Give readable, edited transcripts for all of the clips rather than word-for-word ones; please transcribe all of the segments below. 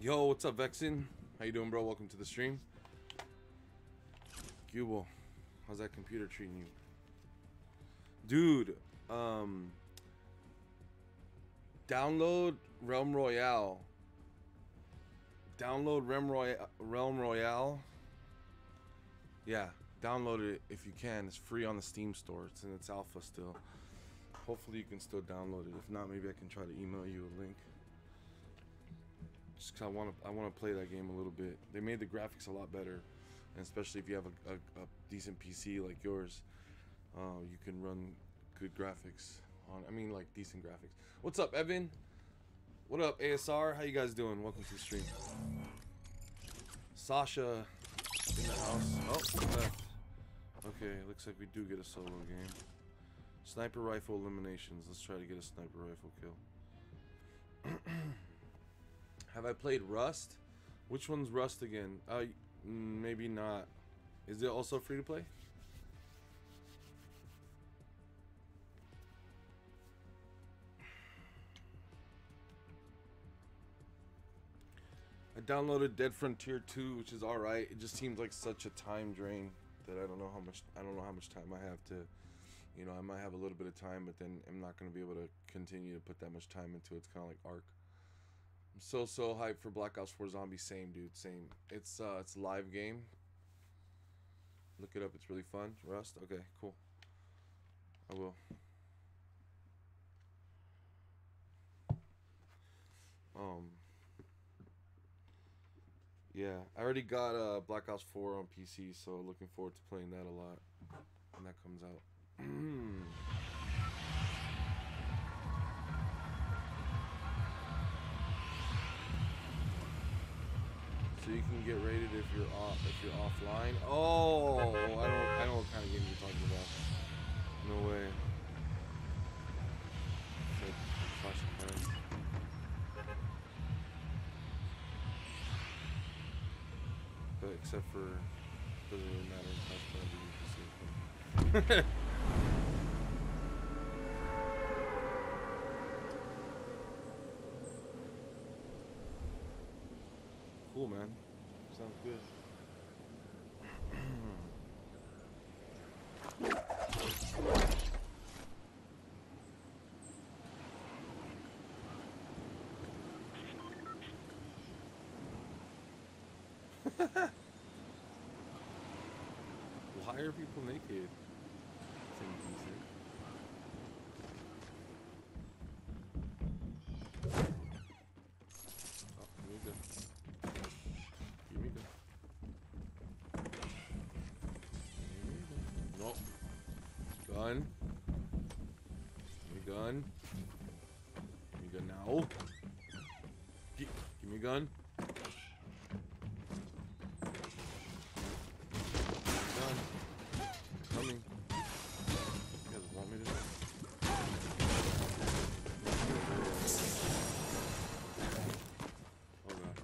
Yo, what's up, Vexen? How you doing, bro? Welcome to the stream. Gubel, how's that computer treating you? Dude, download Realm Royale. Download Realm Royale. Yeah, download it if you can. It's free on the Steam store. It's in its alpha still. Hopefully you can still download it. If not, maybe I can try to email you a link. Just 'cause I want to play that game a little bit. They made the graphics a lot better, and especially if you have a decent PC like yours, you can run good graphics on. I mean, like decent graphics. What's up, Evan? What up, ASR? How you guys doing? Welcome to the stream. Sasha in the house. Oh, left. Okay, looks like we do get a solo game. Sniper rifle eliminations. Let's try to get a sniper rifle kill. Have I played Rust? Which one's Rust again? Maybe not. Is it also free to play? I downloaded Dead Frontier 2, which is alright. It just seems like such a time drain that I don't know how much time I have to, you know, I might have a little bit of time, but then I'm not going to be able to continue to put that much time into it. It's kind of like Ark. I'm so hyped for Black Ops 4 Zombies. Same, dude, same. It's a live game. Look it up, it's really fun. Rust? Okay, cool. I will. Yeah, I already got Black Ops 4 on PC, so looking forward to playing that a lot when that comes out. So you can get rated if you're offline. Oh, I know what kind of game you're talking about. No way. Clash of Clans. But except for, it doesn't really matter in Clash of Clans, you can see it. Cool, man. Sounds good. Why are people naked? Seems decent. Oh, give me good. Give me good. Nope. Gun. Give me gun. Give me gun now. Give me gun. Coming. You guys want me to do? Oh god.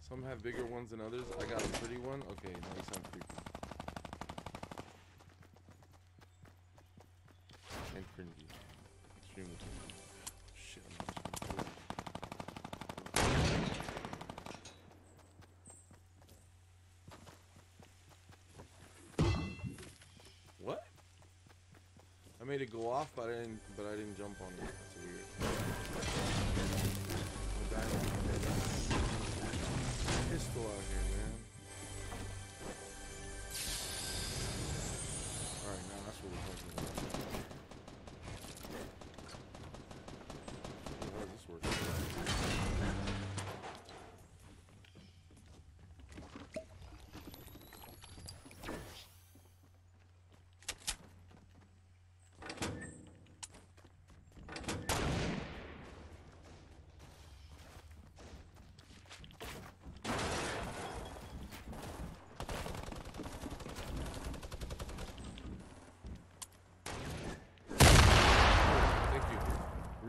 Some have bigger ones than others. I got a pretty one. Okay, now you sound creepy. And cringy. Extremely cringy. Shit, I'm just gonna do it. What? I made it go off, but I didn't jump on it. That's weird. Pistol out here, man. Alright, now that's what we're talking about. How does this work?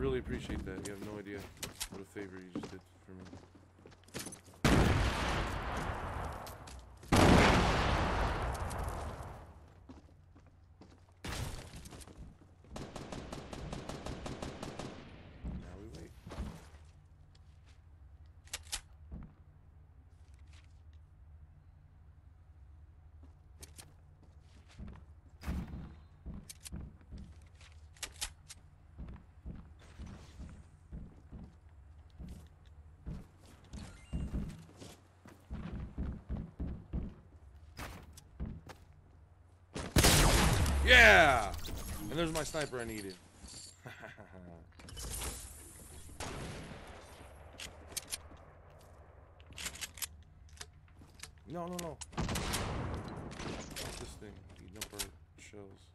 really appreciate that. You have no idea what a favor you just did for me. Now we wait. Yeah! And there's my sniper I needed. No, no, no. This thing eating up our shells.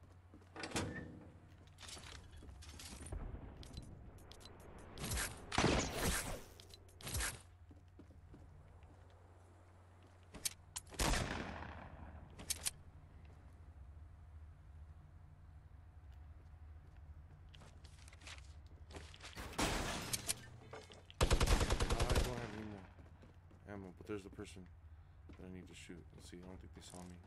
Ammo, but there's the person that I need to shoot. Let's see, I don't think they saw me.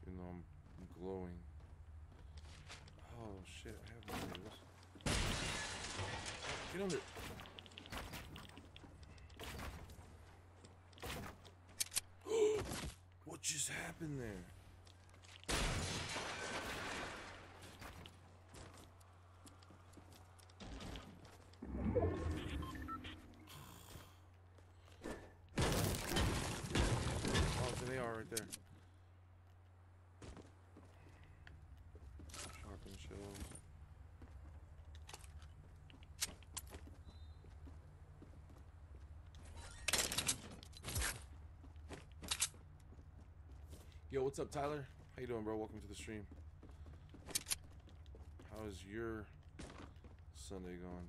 Even though I'm glowing. Oh shit, I have one of those. Get under. What just happened there? They are right there. Shotgun shells. Yo, what's up, Tyler? How you doing, bro? Welcome to the stream. How is your Sunday going?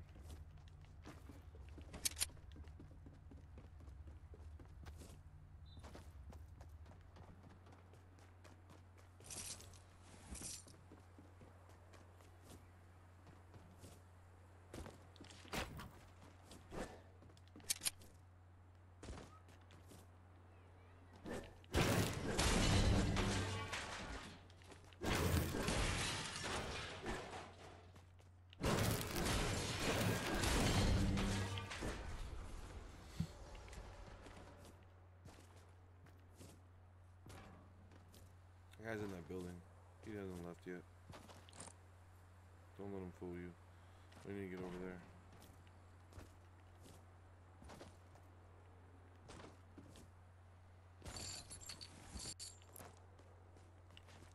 The guy's in that building. He hasn't left yet. Don't let him fool you. We need to get over there.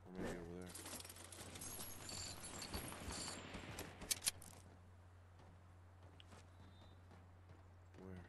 Or maybe over there. Where?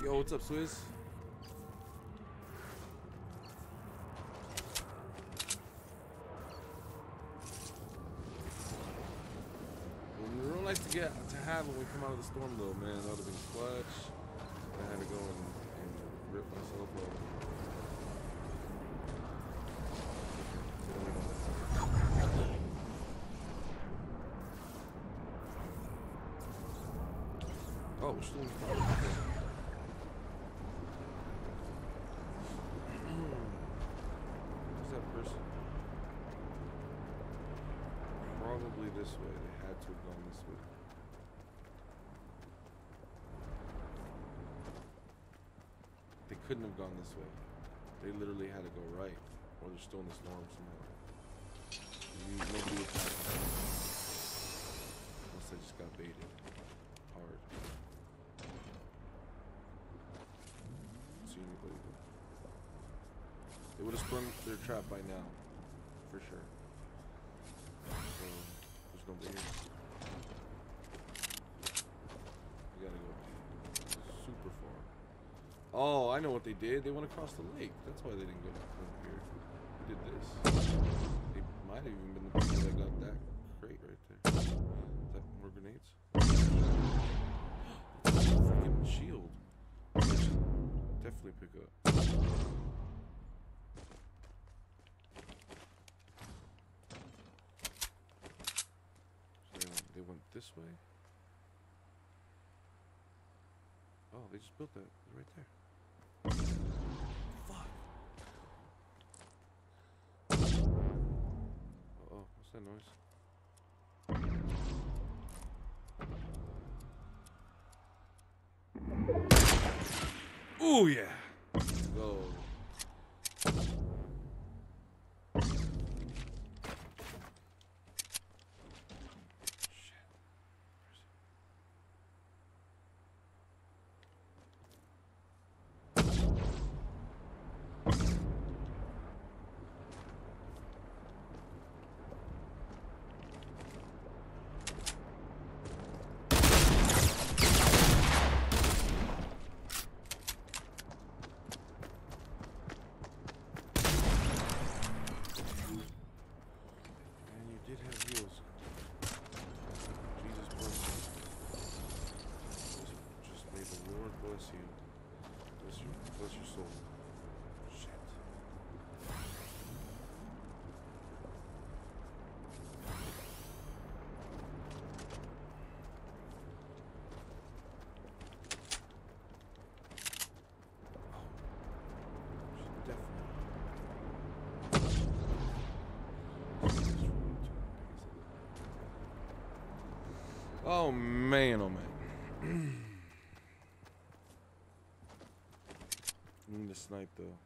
Yo, what's up, Swizz? nice to have when we come out of the storm, though, man. That would have been clutch. I had to go and rip myself up. Oh, we're still in the fire. Who's that person? Probably this way. They had to have gone this way. They couldn't have gone this way. They literally had to go right, or they're still in the storm somehow. Nobody would pass them. Unless they just got baited hard. See anybody? They would have sprung their trap by now, for sure. So there's nobody here. We gotta go super far. Oh, I know what they did. They went across the lake. That's why they didn't go up here. They did this. They might have even been the people that got that crate right there. Is that more grenades? It's a freaking shield. I should definitely pick up. So they went this way. Oh, they just built that. It's right there. Fuck. Uh-oh, what's that noise? Ooh, yeah. Let's go. Bless your soul. Shit. Oh man, oh man. I need to snipe though.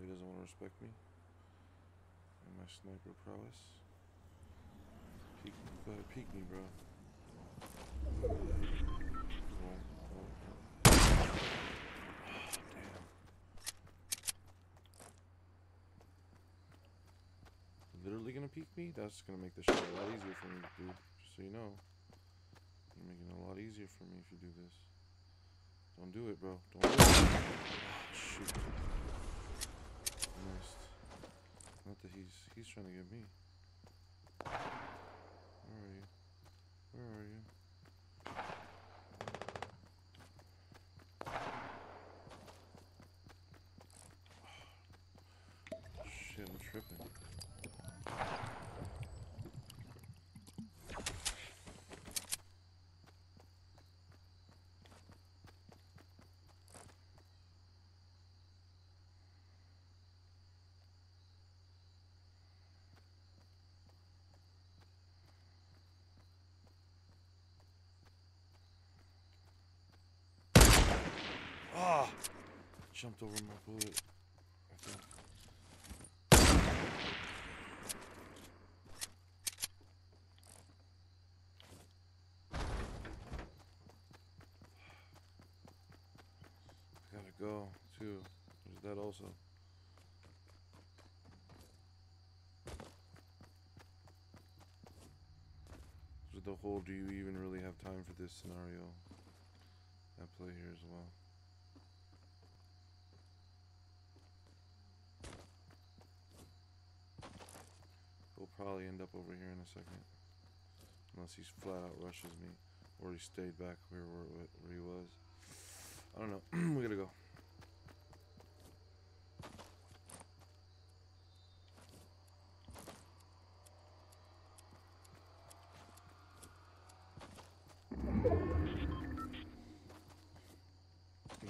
He doesn't want to respect me and my sniper prowess. Peek, you better peek me, bro. Damn. Literally gonna peek me? That's gonna make the shit a lot easier for me, dude. Just so you know. You're making it a lot easier for me if you do this. Don't do it, bro. Don't do it. Oh, shoot. Missed. Not that he's trying to get me. Where are you? Where are you? Oh, shit, I'm tripping. Ah! Jumped over my bullet. I think. go, too. There's that also. There's the whole, do you even really have time for this scenario? I play here as well. He'll probably end up over here in a second. Unless he flat out rushes me. Or he stayed back where he was. I don't know. We gotta go.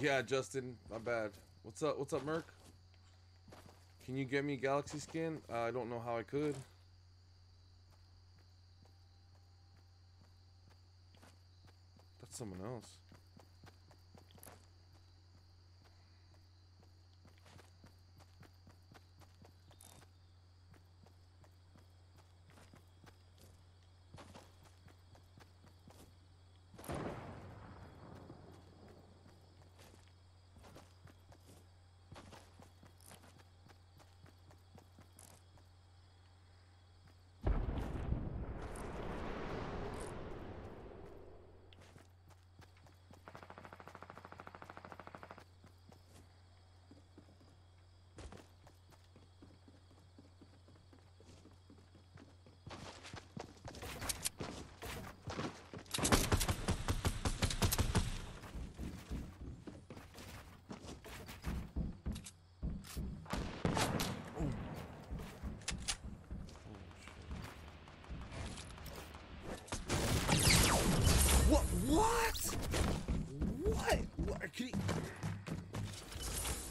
Yeah, Justin, my bad. What's up? What's up, Merc? Can you get me Galaxy skin? I don't know how I could. That's someone else.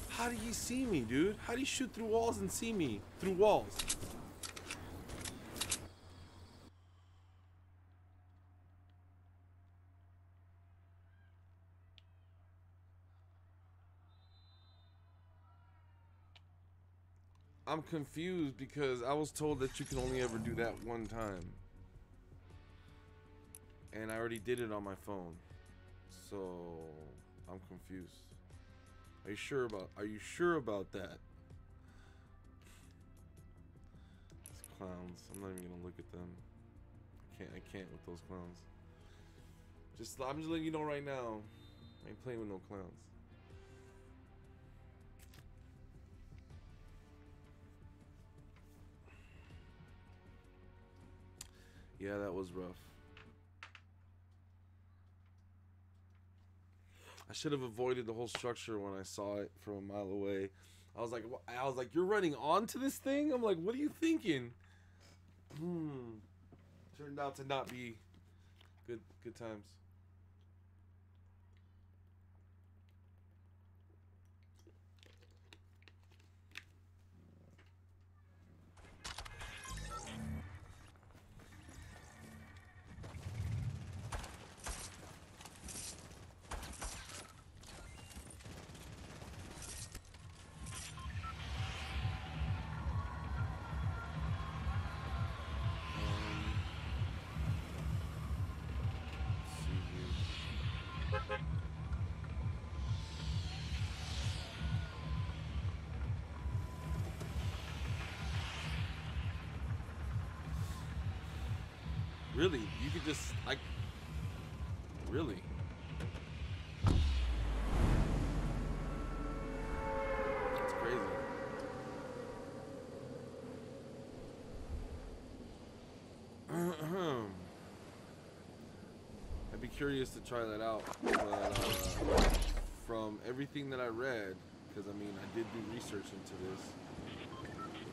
How do you see me, dude? How do you shoot through walls and see me through walls? I'm confused because I was told that you can only ever do that one time. And I already did it on my phone. So I'm confused. Are you sure about that? These clowns. I'm not even gonna look at them. I can't with those clowns. I'm just letting you know right now. I ain't playing with no clowns. Yeah, that was rough. I should have avoided the whole structure when I saw it from a mile away. I was like, you're running onto this thing? I'm like, what are you thinking? Turned out to not be good times. Really? You could just, really? That's crazy. I'd be curious to try that out, but from everything that I read, because I mean, I did do research into this,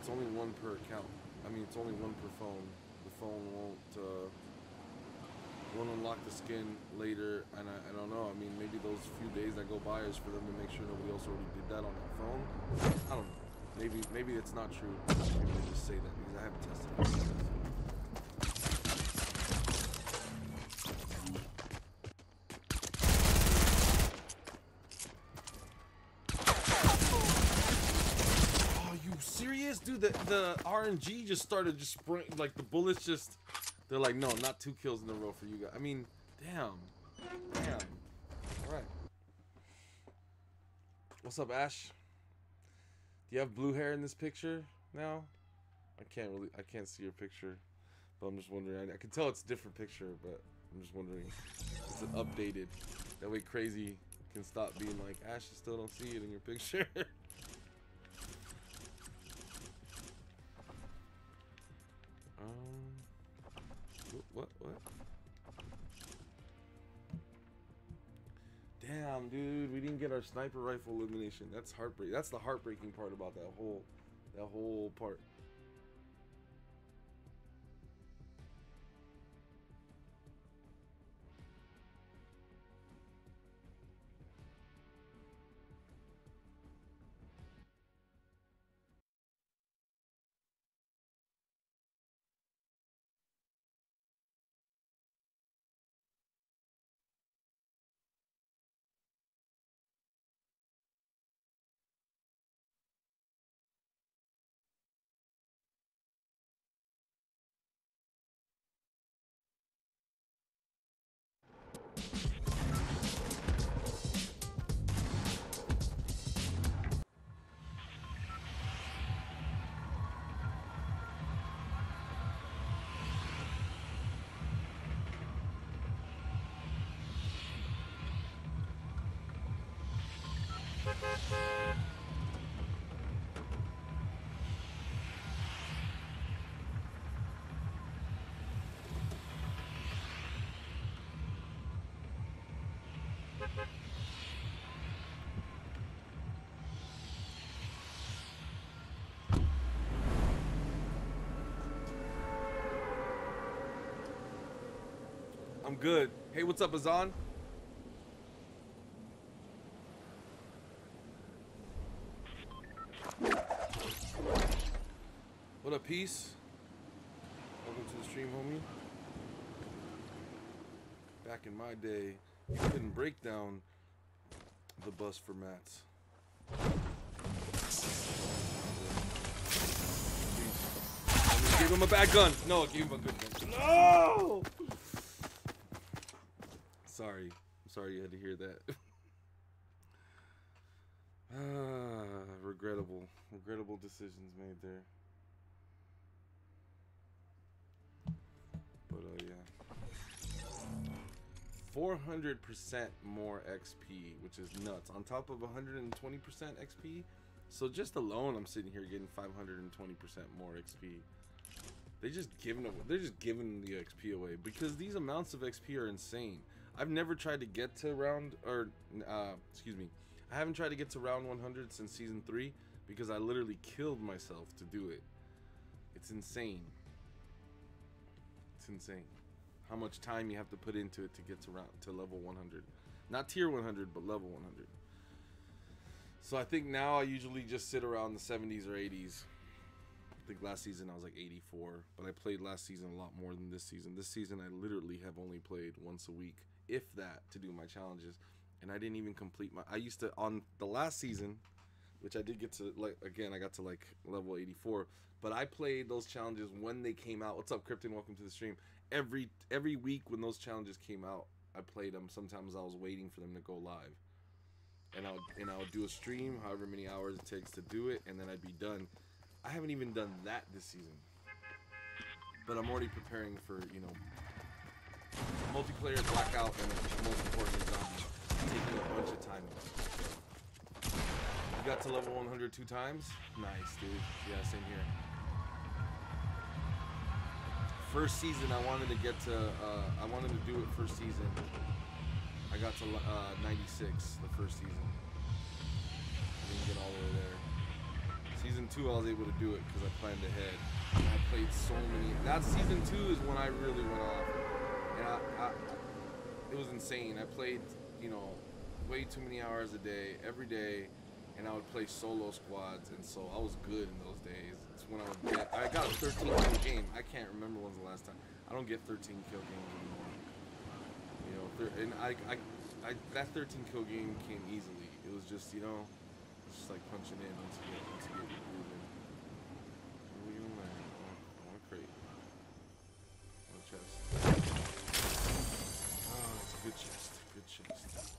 it's only one per account. I mean, it's only one per phone. The phone won't unlock the skin later, and I don't know. I mean, maybe those few days that go by is for them to make sure nobody else already did that on that phone. I don't know. Maybe it's not true. Maybe they just say that because I haven't tested it. Dude, the RNG just started just spraying, like the bullets just, they're like, no, not 2 kills in a row for you guys. I mean, damn. All right. What's up, Ash? Do you have blue hair in this picture now? I can't see your picture, but I'm just wondering. I can tell it's a different picture, but I'm just wondering if it's updated. That way Crazy can stop being like, Ash, I still don't see it in your picture. What? Damn, dude, we didn't get our sniper rifle elimination. That's heartbreaking. That's the heartbreaking part about that whole part. I'm good. Hey, what's up, Azan? What up, peace? Welcome to the stream, homie. Back in my day, you couldn't break down the bus for mats. Give him a bad gun. No, give him a good gun. No! Sorry. I'm sorry you had to hear that. Regrettable decisions made there. But yeah. 400% more XP, which is nuts. On top of 120% XP. So just alone, I'm sitting here getting 520% more XP. They're just giving the XP away because these amounts of XP are insane. I've never tried to get to round, I haven't tried to get to round 100 since season 3 because I literally killed myself to do it. It's insane. It's insane how much time you have to put into it to get to level 100. Not tier 100, but level 100. So I think now I usually just sit around the 70s or 80s. I think last season I was like 84, but I played last season a lot more than this season. This season I literally have only played once a week, if that, to do my challenges. And I didn't even complete I used to, on the last season, which I did get to, like, again, I got to like level 84, but I played those challenges when they came out. What's up, Krypton? Welcome to the stream. Every week when those challenges came out, I played them. Sometimes I was waiting for them to go live. And I would do a stream, however many hours it takes to do it, and then I'd be done. I haven't even done that this season. But I'm already preparing for, you know, multiplayer, blackout, and most importantly, zombies. Taking a bunch of time. You got to level 100 2 times? Nice, dude. Yeah, same here. First season, I wanted to get to, I wanted to do it first season. I got to 96 the first season. I didn't get all the way there. Season 2, I was able to do it because I planned ahead. And I played so many. That season 2 is when I really went off. And it was insane. I played, you know, way too many hours a day, every day. And I would play solo squads. And so I was good in those days. It's when I got a 13 kill game. I can't remember when's the last time. I don't get 13 kill games anymore. You know, and that 13 kill game came easily. It was just, you know, it's just like punching in once you get moving. What are you doing, man? I want a crate. I want a chest. Oh, it's a good chest. Good chest.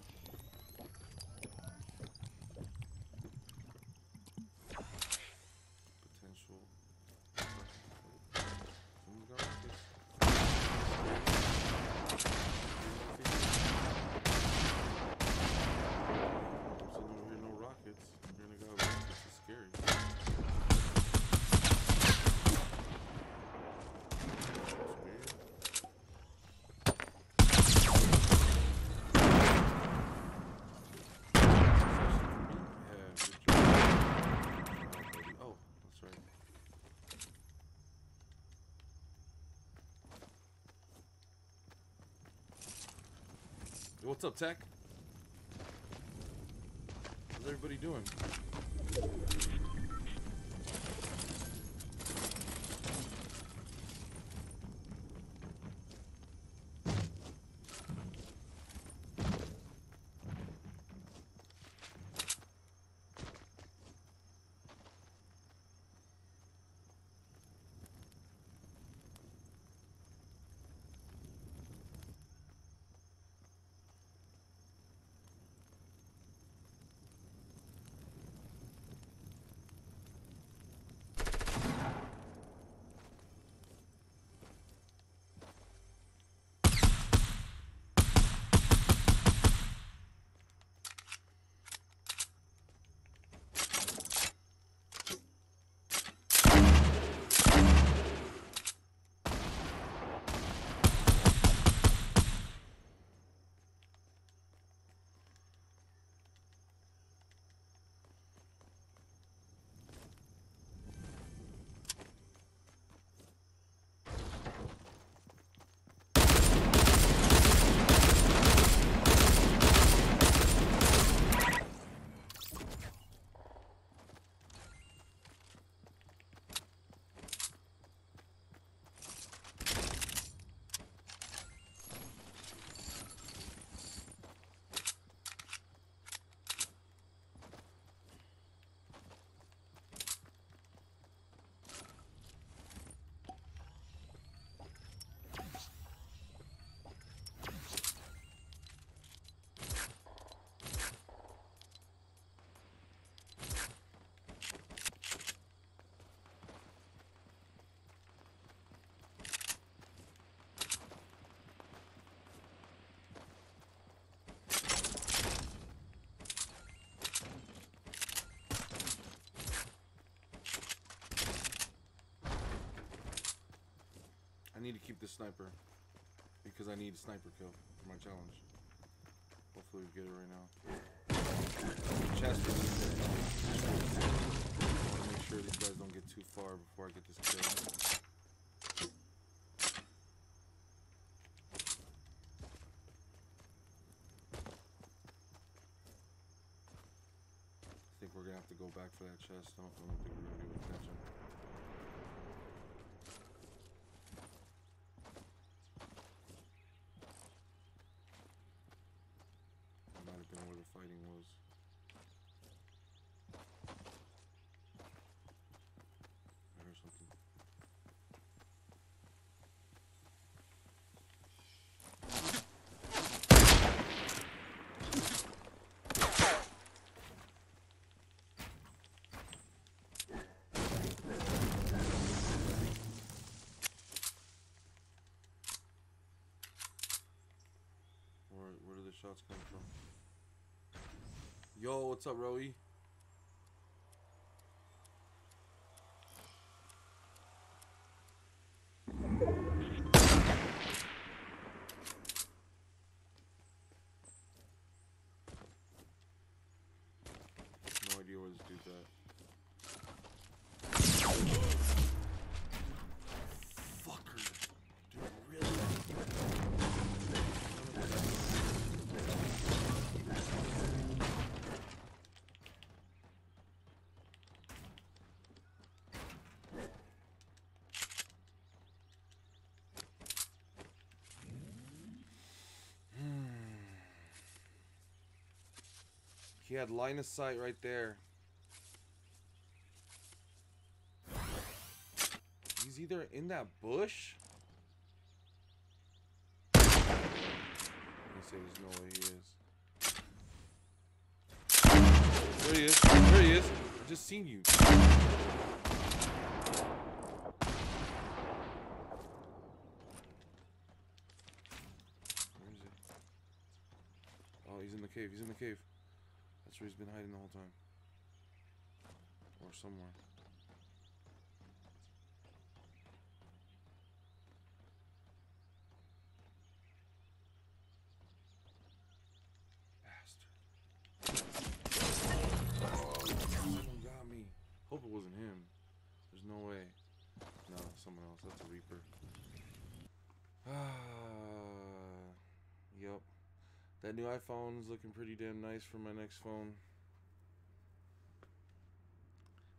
What's up, Tech? How's everybody doing? I need to keep this sniper because I need a sniper kill for my challenge. Hopefully we get it right now. Chest. I want to make sure these guys don't get too far before I get this kill. I think we're gonna have to go back for that chest. I don't think we're gonna be able to catch him. Where the fighting was. I heard something. Where do the shots come from? Yo, what's up, Roy? No idea where this dude's at. Fucker. Dude, really? He had line of sight right there. He's either in that bush. Let me say there's no way he is. There he is. There he is. I just seen you. Where is he? Oh, he's in the cave. He's in the cave. That's where he's been hiding the whole time. Or somewhere. Bastard. Oh, someone got me. Hope it wasn't him. There's no way. No, someone else. That's a Reaper. Yup. That new iPhone's looking pretty damn nice for my next phone.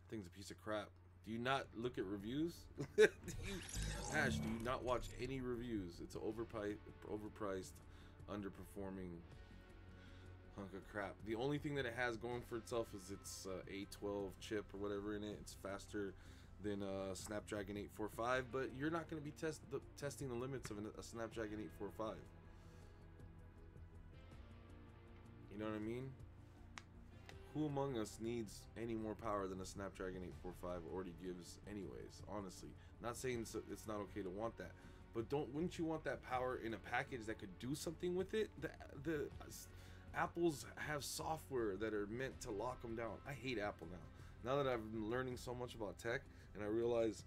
Thing's a piece of crap. Do you not look at reviews? Ash, do you not watch any reviews? It's an overpriced, underperforming hunk of crap. The only thing that it has going for itself is its A12 chip or whatever in it. It's faster than a Snapdragon 845, but you're not going to be testing the limits of a Snapdragon 845. You know what I mean? Who among us needs any more power than a Snapdragon 845 already gives anyways, honestly. Not saying it's not okay to want that, but wouldn't you want that power in a package that could do something with it? The Apples have software that are meant to lock them down. I hate Apple now. Now that I've been learning so much about tech and I realize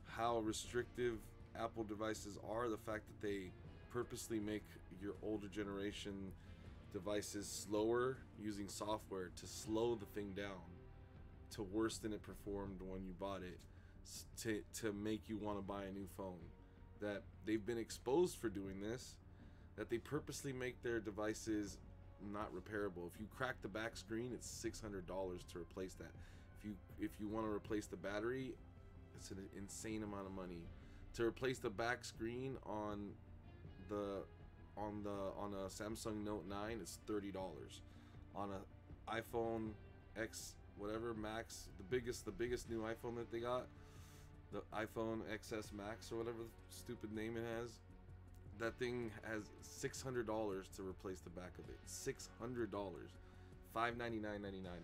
how restrictive Apple devices are, the fact that they purposely make your older generation devices slower using software to slow the thing down to worse than it performed when you bought it, to make you want to buy a new phone. That they've been exposed for doing this, that they purposely make their devices not repairable. If you crack the back screen, it's $600 to replace that. If you want to replace the battery, it's an insane amount of money. To replace the back screen on a Samsung Note 9, it's $30. On a iPhone X whatever Max, the biggest new iPhone that they got, the iPhone XS Max or whatever the stupid name it has, that thing has $600 to replace the back of it. $600, $599.99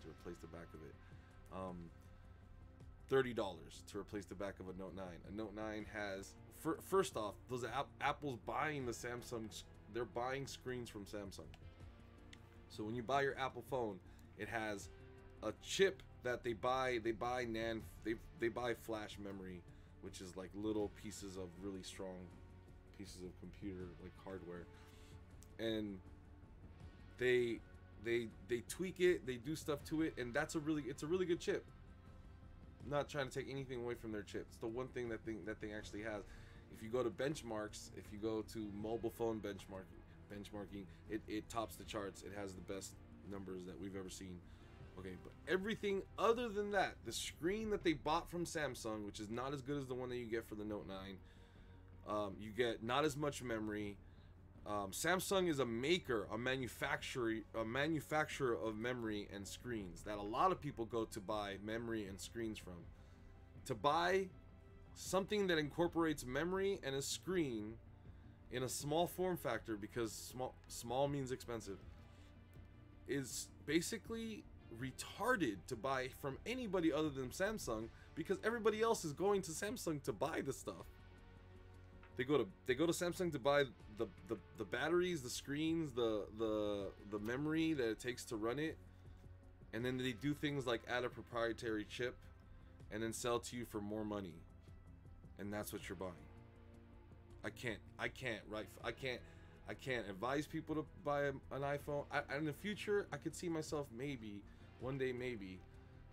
to replace the back of it. $30 to replace the back of a Note 9. A Note 9 has, first off, those Apple's buying the Samsung. They're buying screens from Samsung. So when you buy your Apple phone, it has a chip that they buy. They buy they buy flash memory, which is like little pieces of really strong pieces of computer like hardware, and they tweak it, they do stuff to it, and it's a really good chip. I'm not trying to take anything away from their chip. It's the one thing that thing actually has. If you go to benchmarks, if you go to mobile phone benchmarking, it tops the charts. It has the best numbers that we've ever seen. Okay, but everything other than that, the screen that they bought from Samsung, which is not as good as the one that you get for the Note 9, you get not as much memory. Samsung is a manufacturer of memory and screens that a lot of people go to buy memory and screens from. To buy something that incorporates memory and a screen in a small form factor, because small means expensive, is basically retarded to buy from anybody other than Samsung, because everybody else is going to Samsung to buy the stuff. They go to Samsung to buy the batteries, the screens, the memory that it takes to run it, and then they do things like add a proprietary chip and then sell to you for more money. And that's what you're buying. I can't advise people to buy an iPhone. In the future, I could see myself one day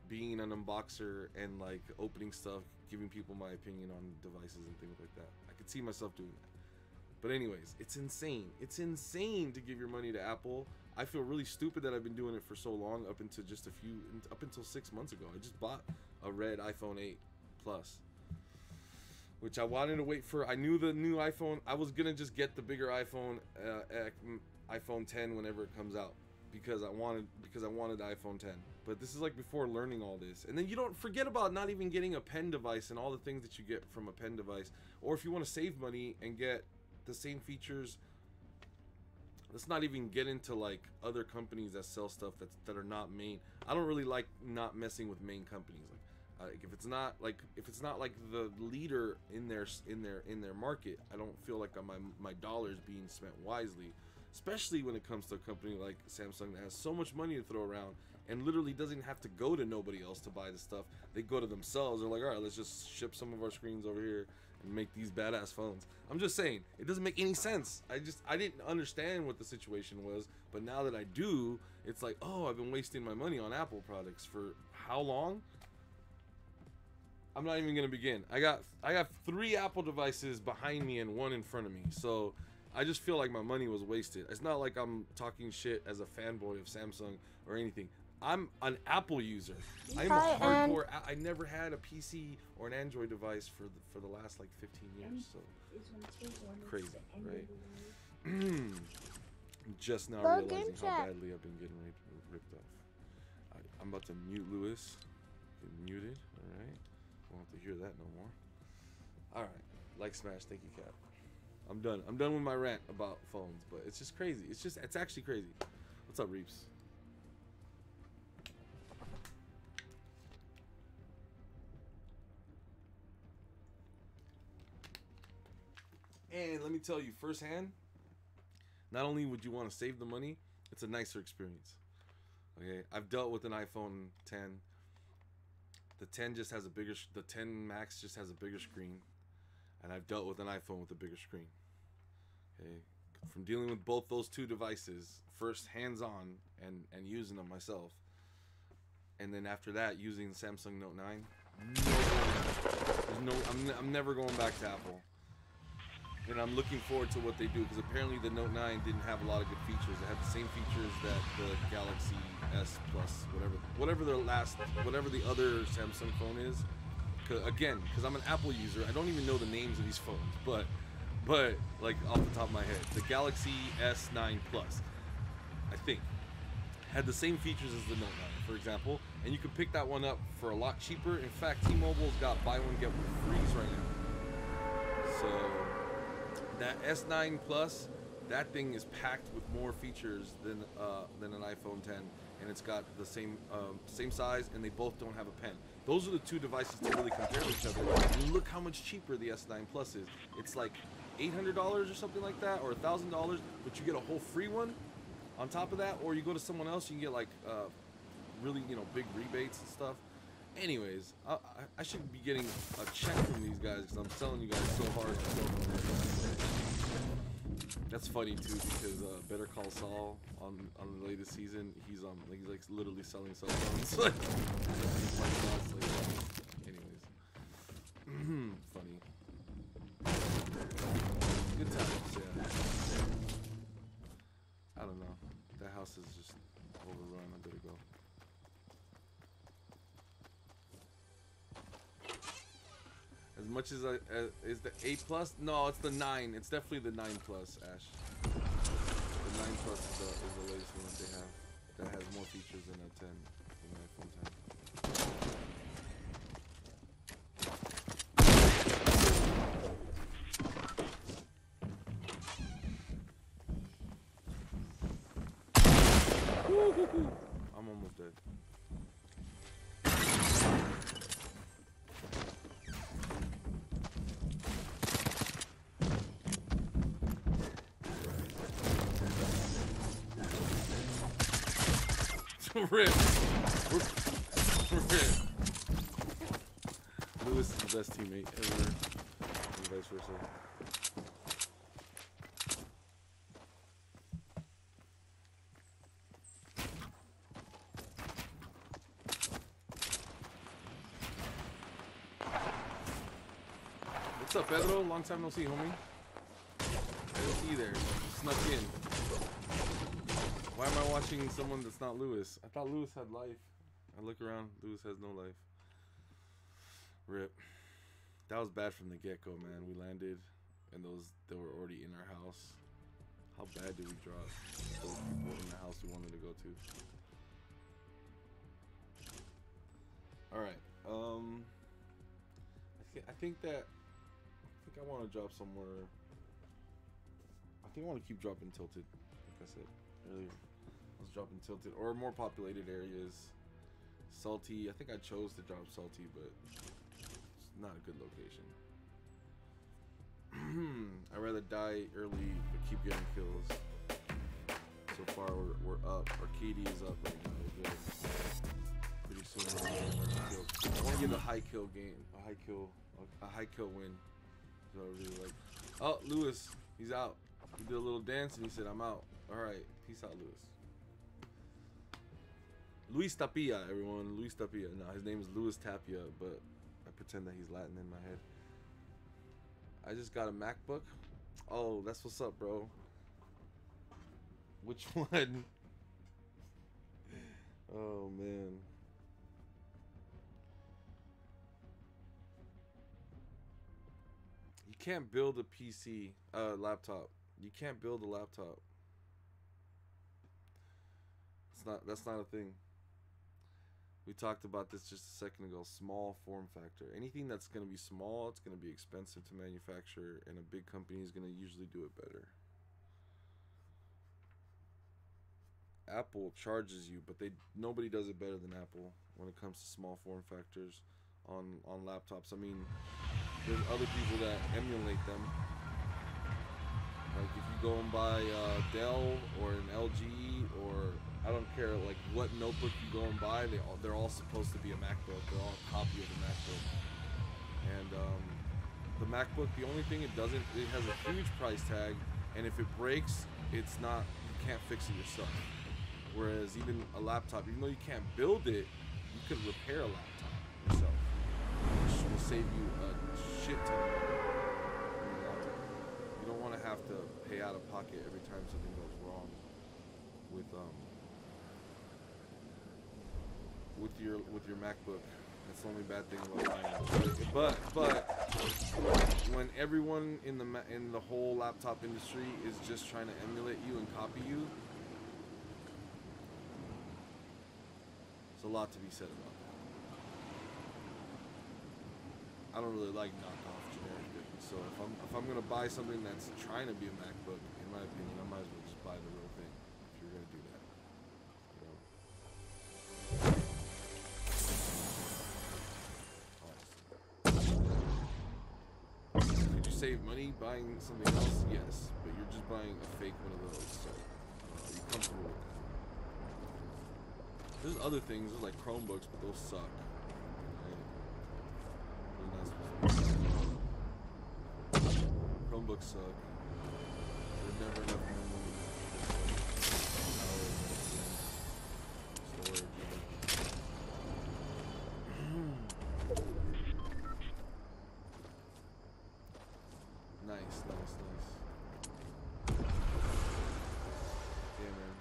being an unboxer and like opening stuff, giving people my opinion on devices and things like that. I could see myself doing that. But anyways, it's insane. It's insane to give your money to Apple. I feel really stupid that I've been doing it for so long, up until 6 months ago. I just bought a red iPhone 8 Plus, which I wanted to wait for. I knew the new iPhone. I was gonna just get the bigger iPhone, iPhone 10 whenever it comes out, because I wanted the iPhone 10. But this is like before learning all this, and then you don't forget about not even getting a pen device and all the things that you get from a pen device. Or if you want to save money and get the same features, let's not even get into like other companies that sell stuff that are not main. I don't really like not messing with main companies. Like if it's not like the leader in their market, I don't feel like my dollars being spent wisely, especially when it comes to a company like Samsung that has so much money to throw around and literally doesn't have to go to nobody else to buy the stuff. They go to themselves. They're like, all right, let's just ship some of our screens over here and make these badass phones. I'm just saying, it doesn't make any sense. I didn't understand what the situation was, but now that I do, it's like, oh, I've been wasting my money on Apple products for how long? I'm not even gonna begin. I got 3 Apple devices behind me and 1 in front of me. So I just feel like my money was wasted. It's not like I'm talking shit as a fanboy of Samsung or anything. I'm an Apple user. I'm a hardcore. I never had a PC or an Android device for the last like 15 years. So crazy, right? I'm just now realizing how badly I've been getting ripped off. I'm about to mute Lewis. Get muted. All right. Won't have to hear that no more. All right. Like, smash. Thank you, Cap. I'm done. I'm done with my rant about phones, but it's just crazy. It's actually crazy. What's up, Reeps? And let me tell you firsthand, not only would you want to save the money, it's a nicer experience. Okay, I've dealt with an iPhone 10. The 10 just has a bigger, the 10 Max just has a bigger screen. And I've dealt with an iPhone with a bigger screen. Okay, from dealing with both those two devices, first hands-on and using them myself. And then after that, using the Samsung Note 9. I'm never going back to Apple. And I'm looking forward to what they do, because apparently the Note 9 didn't have a lot of good features. It had the same features that the Galaxy S Plus, whatever the other Samsung phone is. Again, because I'm an Apple user, I don't even know the names of these phones, but like off the top of my head, the Galaxy S9 Plus, I think, had the same features as the Note 9, for example, and you can pick that one up for a lot cheaper. In fact, T-Mobile's got buy one get one free right now. So that S9 Plus, that thing is packed with more features than an iPhone 10, and it's got the same size, and they both don't have a pen. Those are the two devices to really compare to each other. And look how much cheaper the S9 Plus is. It's like $800 or something like that, or $1,000, but you get a whole free one on top of that. Or you go to someone else, you can get like really, big rebates and stuff. Anyways, I should be getting a check from these guys, because I'm selling you guys so hard. That's funny too, because Better Call Saul on the latest season, he's like literally selling cell phones. Anyways, funny. Good times, yeah. I don't know. That house is just overrun. I better go. As much as is the 8 Plus? No, it's the 9. It's definitely the 9 Plus, Ash. The 9 Plus is the latest one that they have. That has more features than a 10, than the iPhone 10. I'm almost dead. Rip. Lewis is the best teammate ever. And vice versa. What's up, Pedro? Long time no see, homie. I don't see you there. Snuck in. Why am I watching someone that's not Lewis? I thought Lewis had life. I look around, Lewis has no life. Rip. That was bad from the get-go, man. We landed, and they were already in our house. How bad did we drop those people in the house we wanted to go to? All right. I think I want to drop somewhere. I think I want to keep dropping Tilted, like I said earlier. Let's drop in Tilted or more populated areas. Salty, I think I chose to drop Salty, but it's not a good location. I'd rather die early but keep getting kills. So far we're up. Our KD is up right now. We're good. Pretty soon we're gonna get kills. I want to get a high kill game, a high kill win. So I really like. Oh, Lewis, he's out. He did a little dance and he said, "I'm out." All right, peace out, Lewis. Luis Tapia, everyone. Luis Tapia. No, his name is Luis Tapia, but I pretend that he's Latin in my head. I just got a MacBook. Oh, that's what's up, bro. Which one? Oh man. You can't build a PC, laptop. You can't build a laptop. That's not a thing. We talked about this just a second ago. Small form factor. Anything that's going to be small, it's going to be expensive to manufacture, and a big company is going to usually do it better. Apple charges you, but nobody does it better than Apple when it comes to small form factors on laptops. I mean, there's other people that emulate them. Like if you go and buy Dell or an LG, or I don't care like what notebook you go and buy, they're all supposed to be a MacBook. They're all a copy of the MacBook. And the MacBook, the only thing it doesn't, it has a huge price tag, and if it breaks, it's not, you can't fix it yourself. Whereas even a laptop, even though you can't build it, you could repair a laptop yourself, which will save you a shit ton of money. You don't want to have to pay out of pocket every time something goes wrong with your MacBook. That's the only bad thing about buying. But when everyone in the whole laptop industry is just trying to emulate you and copy you, there's a lot to be said about that. I don't really like knockoff generic things. So if I'm gonna buy something that's trying to be a MacBook, in my opinion, I might as well just buy the real thing. If you're gonna do that, Could you save money buying something else? Yes, but you're just buying a fake one of those. So are you comfortable with that? There's other things, there's like Chromebooks, but those suck. Right? Chromebooks suck. There's never enough memory, storage. Nice. Yeah, man.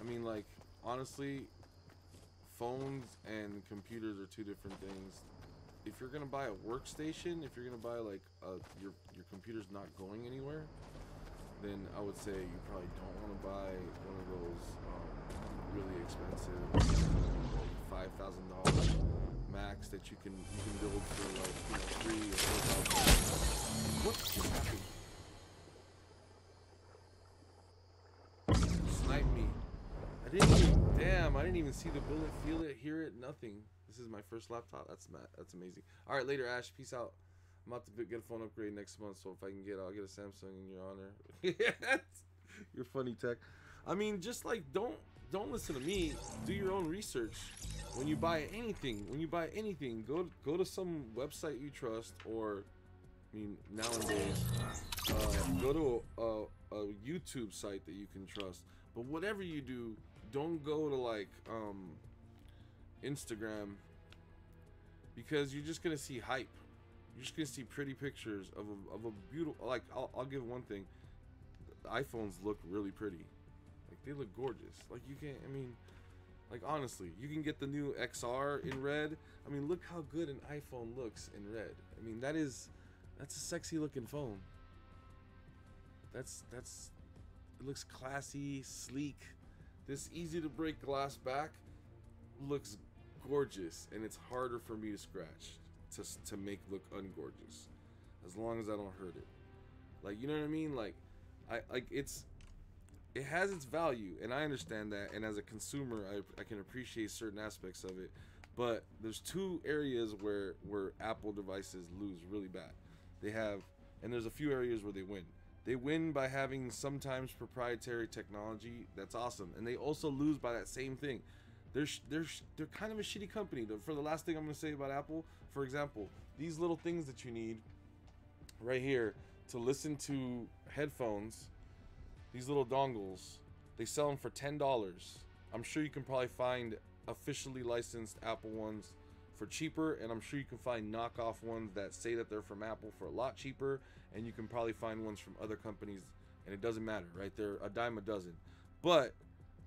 I mean, like, honestly, phones and computers are two different things. If you're gonna buy a workstation, if you're gonna buy like your computer's not going anywhere, then I would say you probably don't want to buy one of those really expensive $5,000 Macs that you can build for like $3,000 or $4,000. What just happened? Snipe me. I didn't even see the bullet, feel it, hear it, nothing. This is my first laptop. That's amazing. All right, later, Ash. Peace out. I'm about to get a phone upgrade next month, so if I can I'll get a Samsung in your honor. You're funny, Tech. I mean, just like don't listen to me. Do your own research. When you buy anything, go to some website you trust, or I mean nowadays, go to a YouTube site that you can trust. But whatever you do, don't go to like Instagram, because you're just gonna see hype. You're just gonna see pretty pictures of a beautiful. Like I'll give one thing. The iPhones look really pretty. Like they look gorgeous. Like you can't. I mean, like honestly, you can get the new XR in red. I mean, look how good an iPhone looks in red. I mean, that's a sexy looking phone. It looks classy, sleek. This easy to break glass back looks gorgeous, and it's harder for me to scratch to make look ungorgeous, as long as I don't hurt it. Like, you know what I mean? Like it has its value, and I understand that, and as a consumer I can appreciate certain aspects of it, but there's two areas where Apple devices lose really bad. And there's a few areas where they win. They win by having sometimes proprietary technology that's awesome, and they also lose by that same thing. They're kind of a shitty company. For the last thing I'm gonna say about Apple, for example, these little things that you need right here to listen to headphones, these little dongles, they sell them for $10. I'm sure you can probably find officially licensed Apple ones for cheaper, and I'm sure you can find knockoff ones that say that they're from Apple for a lot cheaper, and you can probably find ones from other companies, and it doesn't matter, right? They're a dime a dozen. But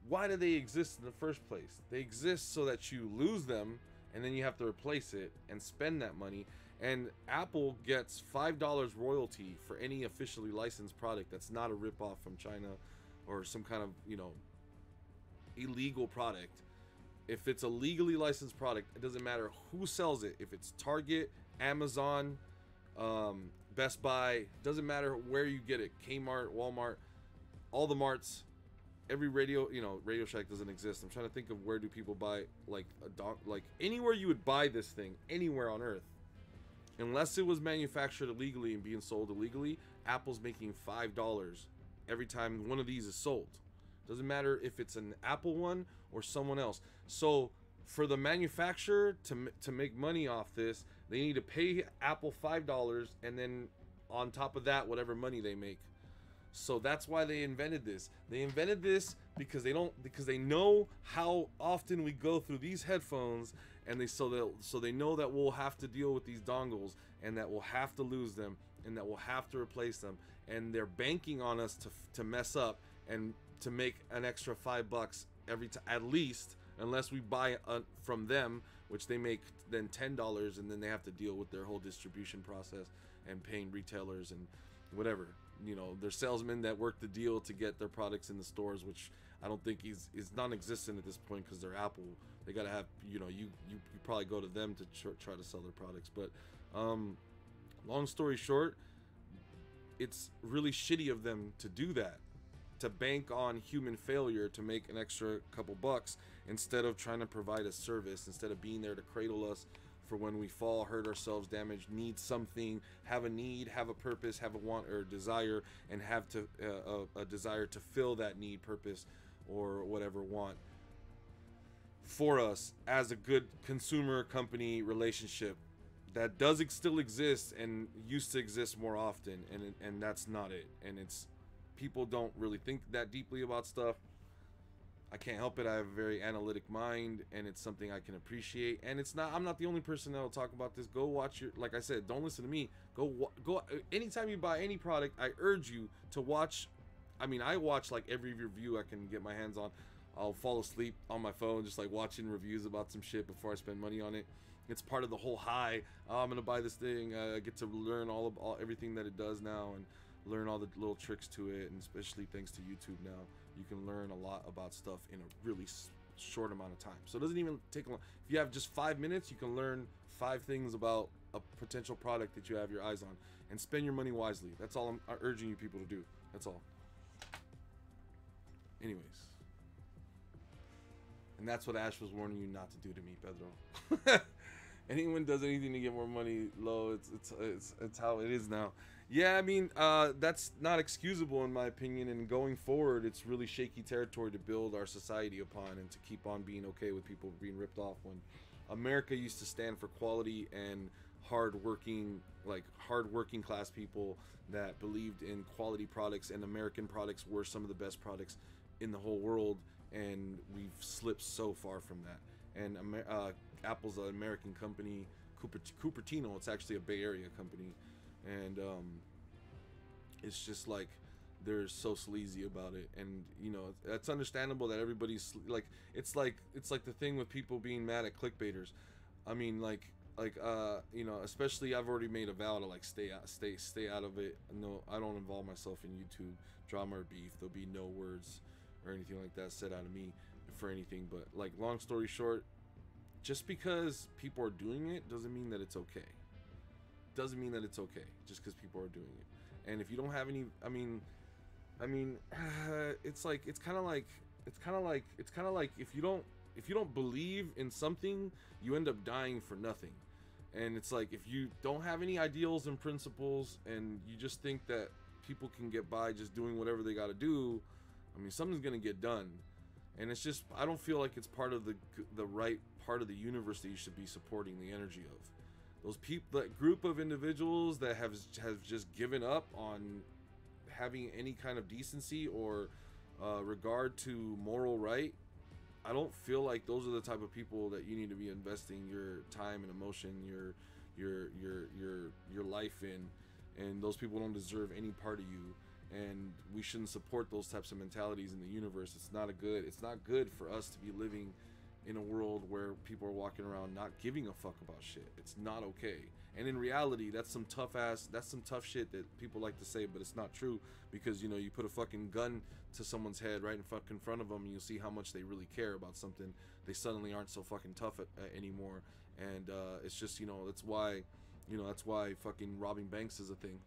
why do they exist in the first place? They exist so that you lose them, and then you have to replace it and spend that money. And Apple gets $5 royalty for any officially licensed product that's not a ripoff from China or some kind of, you know, illegal product. If it's a legally licensed product, it doesn't matter who sells it. If it's Target, Amazon, Best Buy, doesn't matter where you get it. Kmart, Walmart, all the marts, every Radio Shack doesn't exist. I'm trying to think of where do people buy like a dog, like anywhere you would buy this thing, anywhere on earth. Unless it was manufactured illegally and being sold illegally, Apple's making $5 every time one of these is sold. Doesn't matter if it's an Apple one or someone else. So for the manufacturer to make money off this, they need to pay Apple $5, and then on top of that, whatever money they make. So that's why they invented this. They invented this because they know how often we go through these headphones, and so they know that we'll have to deal with these dongles, and that we'll have to lose them, and that we'll have to replace them, and they're banking on us to mess up and to make an extra $5 every time at least, unless we buy from them, which they make then $10, and then they have to deal with their whole distribution process and paying retailers and whatever, you know, their salesmen that work the deal to get their products in the stores, which I don't think is non-existent at this point because they're Apple. They gotta have, you know, you probably go to them to try to sell their products. But long story short, it's really shitty of them to do that, to bank on human failure to make an extra couple bucks instead of trying to provide a service, instead of being there to cradle us for when we fall, hurt ourselves, damage, need something, have a need, have a purpose, have a want or desire, and have to a desire to fill that need, purpose, or whatever want for us as a good consumer company relationship that does still exist and used to exist more often, and that's not it. And it's, people don't really think that deeply about stuff. I can't help it. I have a very analytic mind, and it's something I can appreciate. And it's not, I'm not the only person that will talk about this. Go watch your, like I said, don't listen to me. Go anytime you buy any product, I urge you to watch. I mean, I watch like every review I can get my hands on. I'll fall asleep on my phone just like watching reviews about some shit before I spend money on it. It's part of the whole high. Oh, I'm gonna buy this thing. I get to learn all everything that it does now, and learn all the little tricks to it. And especially thanks to YouTube now, you can learn a lot about stuff in a really short amount of time. So it doesn't even take long. If you have just 5 minutes, you can learn 5 things about a potential product that you have your eyes on, and spend your money wisely. That's all I'm urging you people to do. That's all. Anyways, and that's what Ash was warning you not to do to me, Pedro. Anyone does anything to get more money, low, it's how it is now. Yeah, I mean, that's not excusable in my opinion, and going forward, it's really shaky territory to build our society upon, and to keep on being okay with people being ripped off, when America used to stand for quality and hard-working class people that believed in quality products, and American products were some of the best products in the whole world, and we've slipped so far from that. And Apple's an American company, Cupertino. It's actually a Bay Area company, and it's just like they're so sleazy about it. And you know, it's understandable that everybody's like, it's like the thing with people being mad at clickbaiters. I mean, you know, especially I've already made a vow to like stay out of it. No, I don't involve myself in YouTube drama or beef. There'll be no words or anything like that said out of me for anything. But like, long story short, just because people are doing it doesn't mean that it's okay. Doesn't mean that it's okay just because people are doing it. And if you don't have any, I mean, it's kind of like if you don't believe in something, you end up dying for nothing. And it's like, if you don't have any ideals and principles, and you just think that people can get by just doing whatever they got to do, I mean, something's gonna get done. And it's just, I don't feel like it's part of the right part of the universe that you should be supporting the energy of. Those people, that group of individuals that have just given up on having any kind of decency or regard to moral right, I don't feel like those are the type of people that you need to be investing your time and emotion, your life in, and those people don't deserve any part of you. And we shouldn't support those types of mentalities in the universe. It's not good for us to be living in a world where people are walking around not giving a fuck about shit. It's not okay. And in reality, that's some tough shit that people like to say, but it's not true, because, you know, you put a fucking gun to someone's head right in fucking front of them, and you'll see how much they really care about something. They suddenly aren't so fucking tough anymore. And it's just, you know, that's why fucking robbing banks is a thing.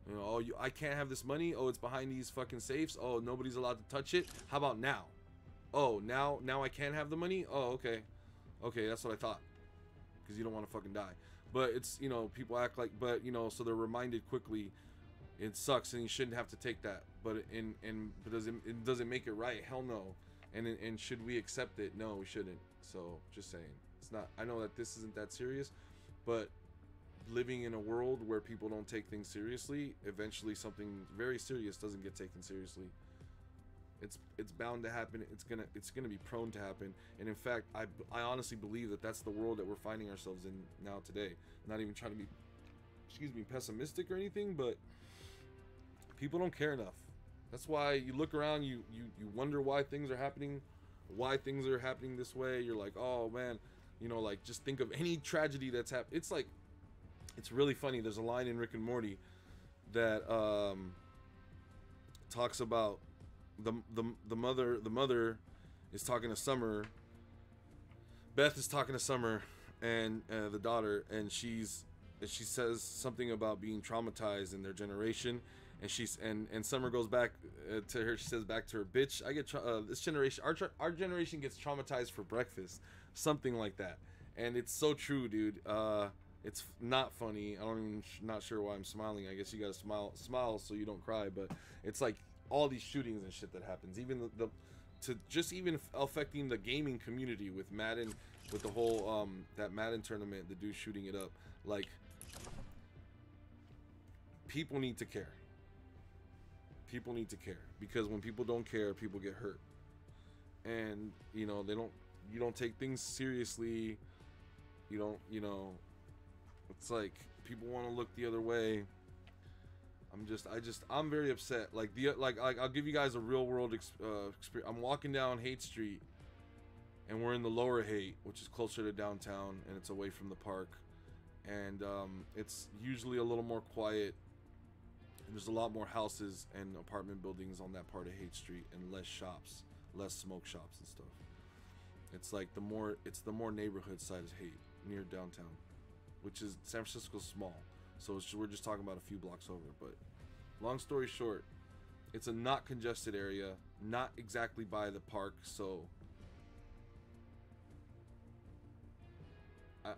You know, oh, I can't have this money. Oh, it's behind these fucking safes. Oh, nobody's allowed to touch it. How about now? Oh, now I can't have the money. Oh, okay, that's what I thought. Because you don't want to fucking die. But it's, you know, people act like, but, you know, so they're reminded quickly. It sucks, and you shouldn't have to take that. But does it make it right? Hell no. And should we accept it? No, we shouldn't. So just saying, it's not. I know that this isn't that serious, but living in a world where people don't take things seriously, eventually something very serious doesn't get taken seriously. It's bound to happen. It's gonna be prone to happen. And in fact, I honestly believe that that's the world that we're finding ourselves in now today. Not even trying to be, pessimistic or anything, but people don't care enough. That's why you look around, you wonder why things are happening this way. You're like, oh man, you know, like, just think of any tragedy that's happened. It's like, it's really funny. There's a line in Rick and Morty that talks about the mother is talking to Summer. Beth is talking to Summer and the daughter, and she says something about being traumatized in their generation, and Summer goes back to her. She says back to her, "Bitch, I get this generation. Our generation gets traumatized for breakfast," something like that. And it's so true, dude. It's not funny. Not sure why I'm smiling. I guess you gotta smile so you don't cry. But it's like all these shootings and shit that happens, even even affecting the gaming community with Madden, with the whole that Madden tournament, the dude shooting it up. Like, people need to care. People need to care, because when people don't care, people get hurt. And you know, you don't take things seriously. You don't. It's like people want to look the other way. I'm very upset. Like I'll give you guys a real world experience. I'm walking down Haight Street, and we're in the lower Haight, which is closer to downtown, and it's away from the park. And it's usually a little more quiet. And there's a lot more houses and apartment buildings on that part of Haight Street, and less shops, less smoke shops and stuff. It's like the more neighborhood side of Haight, near downtown, which is San Francisco's small. So we're just talking about a few blocks over. But long story short, it's a not congested area, not exactly by the park. So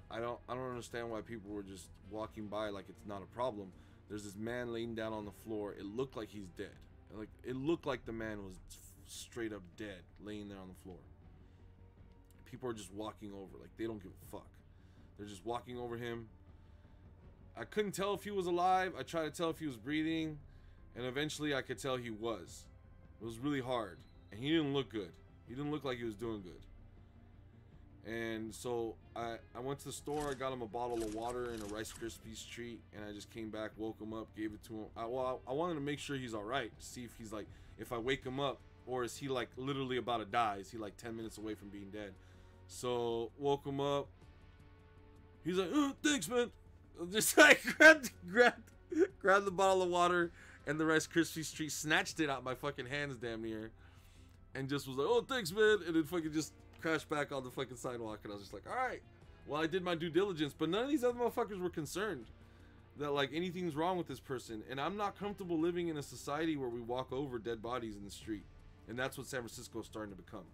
I don't understand why people were just walking by like it's not a problem. There's this man laying down on the floor. It looked like he's dead. Like, it looked like the man was straight up dead, laying there on the floor. People are just walking over, like they don't give a fuck. They're just walking over him. I couldn't tell if he was alive. I tried to tell if he was breathing, and eventually I could tell he was. It was really hard, and he didn't look good. He didn't look like he was doing good. And so I went to the store. I got him a bottle of water and a Rice Krispies treat, and I just came back, woke him up, gave it to him. I wanted to make sure he's all right, to see if he's like, if I wake him up, or is he like literally about to die? Is he like 10 minutes away from being dead? So woke him up. He's like, oh, thanks, man. Just like grabbed the bottle of water and the Rice Krispies treat, snatched it out my fucking hands damn near, and just was like, oh, thanks, man. And then fucking just crashed back on the fucking sidewalk. And I was just like, all right, well, I did my due diligence. But none of these other motherfuckers were concerned that like anything's wrong with this person. And I'm not comfortable living in a society where we walk over dead bodies in the street. And that's what San Francisco is starting to become.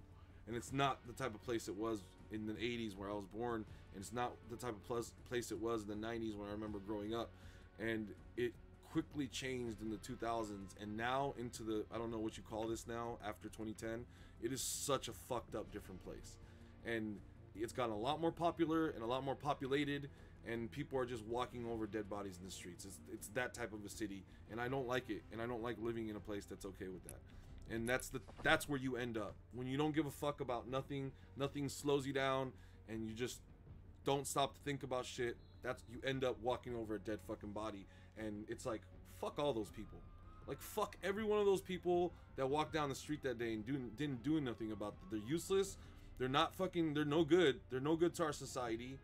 And it's not the type of place it was in the 80s where I was born, and it's not the type of place it was in the 90s when I remember growing up. And it quickly changed in the 2000s, and now into the, I don't know what you call this now, after 2010, it is such a fucked up different place. And it's gotten a lot more popular and a lot more populated, and people are just walking over dead bodies in the streets. It's that type of a city, and I don't like it, and I don't like living in a place that's okay with that. And that's where you end up when you don't give a fuck about nothing. Nothing slows you down, and you just don't stop to think about shit. That's you end up walking over a dead fucking body, and it's like fuck all those people. Like fuck every one of those people that walked down the street that day and didn't do nothing about it. They're useless. They're not fucking. They're no good. They're no good to our society.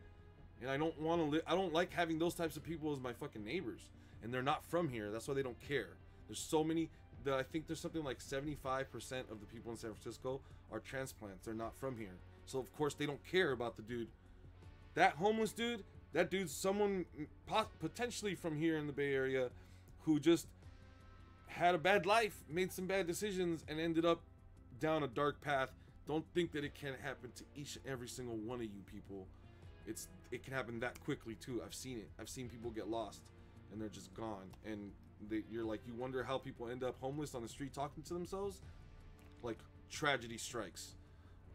And I don't want to live. I don't like having those types of people as my fucking neighbors. And they're not from here. That's why they don't care. There's so many. I think there's something like 75% of the people in San Francisco are transplants. They're not from here. So of course they don't care about the dude. That homeless dude, that dude's someone potentially from here in the Bay Area who just had a bad life, made some bad decisions, and ended up down a dark path. Don't think that it can't happen to each and every single one of you people. It can happen that quickly too. I've seen it. I've seen people get lost and they're just gone. And you're like, you wonder how people end up homeless on the street talking to themselves. Like tragedy strikes,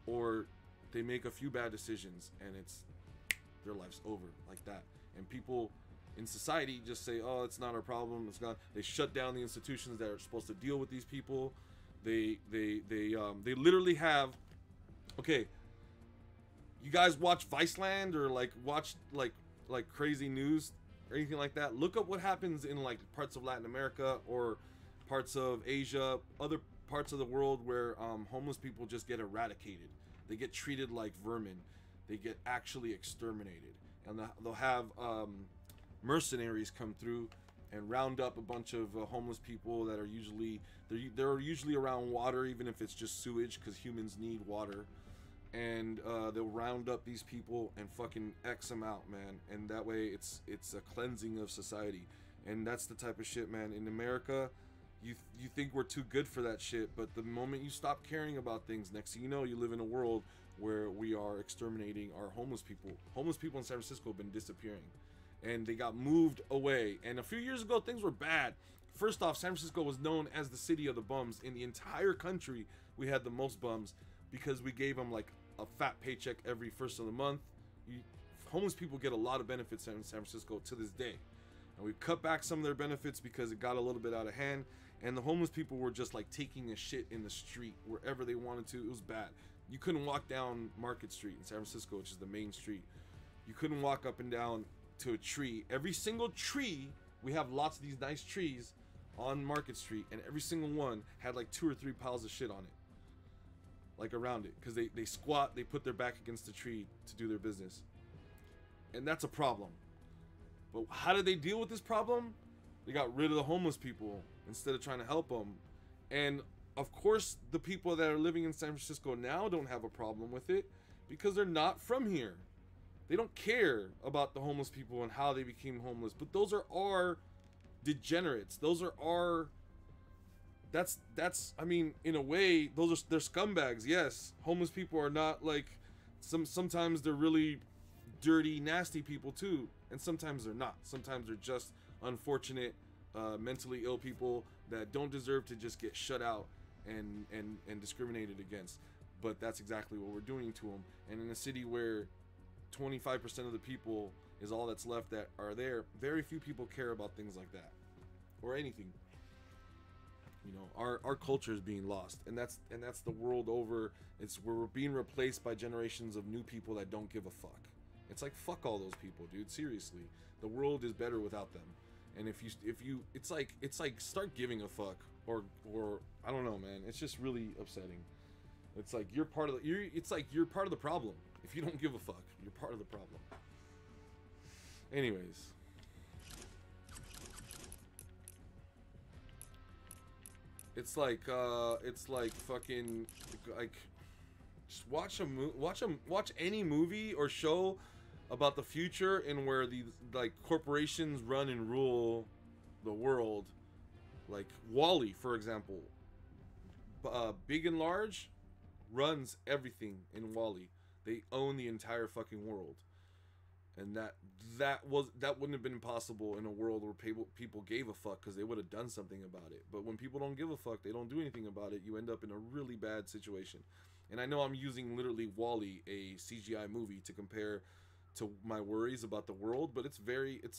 or they make a few bad decisions and their life's over like that. And people in society just say, oh, it's not our problem, it's not. They shut down the institutions that are supposed to deal with these people. They literally have, okay, you guys watch Viceland or like watch like crazy news or anything like that? Look up what happens in like parts of Latin America or parts of Asia, other parts of the world where homeless people just get eradicated. They get treated like vermin. They get actually exterminated, and they'll have mercenaries come through and round up a bunch of homeless people that are usually they're usually around water, even if it's just sewage, because humans need water. And they'll round up these people and fucking X them out, man. And that way it's a cleansing of society. And that's the type of shit, man. In America, you think we're too good for that shit, but the moment you stop caring about things, next thing you know, you live in a world where we are exterminating our homeless people. Homeless people in San Francisco have been disappearing, and they got moved away. And a few years ago, things were bad. First off, San Francisco was known as the city of the bums. In the entire country, we had the most bums because we gave them like a fat paycheck every first of the month. Homeless people get a lot of benefits in San Francisco to this day, and we cut back some of their benefits because it got a little bit out of hand. And the homeless people were just like taking a shit in the street wherever they wanted to. It was bad. You couldn't walk down Market Street in San Francisco, which is the main street. You couldn't walk up and down to a tree. Every single tree, we have lots of these nice trees on Market Street, and every single one had like 2 or 3 piles of shit on it, like around it, because they squat, they put their back against the tree to do their business. And that's a problem. But how did they deal with this problem? They got rid of the homeless people instead of trying to help them. And of course, the people that are living in San Francisco now don't have a problem with it because they're not from here. They don't care about the homeless people and how they became homeless. But those are our degenerates. Those are our... That's I mean, in a way, they're scumbags. Yes, homeless people are not like... Sometimes they're really dirty, nasty people too. And sometimes they're not. Sometimes they're just unfortunate, mentally ill people that don't deserve to just get shut out and discriminated against. But that's exactly what we're doing to them. And in a city where 25% of the people is all that's left that are there, very few people care about things like that or anything. You know, our culture is being lost, and that's the world over. It's where we're being replaced by generations of new people that don't give a fuck. It's like, fuck all those people, dude. Seriously, the world is better without them. And if you it's like start giving a fuck, or I don't know, man. It's just really upsetting. It's like you're part of the problem. If you don't give a fuck, you're part of the problem. Anyways, it's like fucking like just watch any movie or show about the future and where these like corporations run and rule the world. Like Wall-E, for example. Big and Large runs everything in Wall-E. They own the entire fucking world, and that wouldn't have been possible in a world where people gave a fuck, because they would have done something about it. But when people don't give a fuck, they don't do anything about it. You end up in a really bad situation. And I know I'm using literally Wall-E, a CGI movie, to compare to my worries about the world, but it's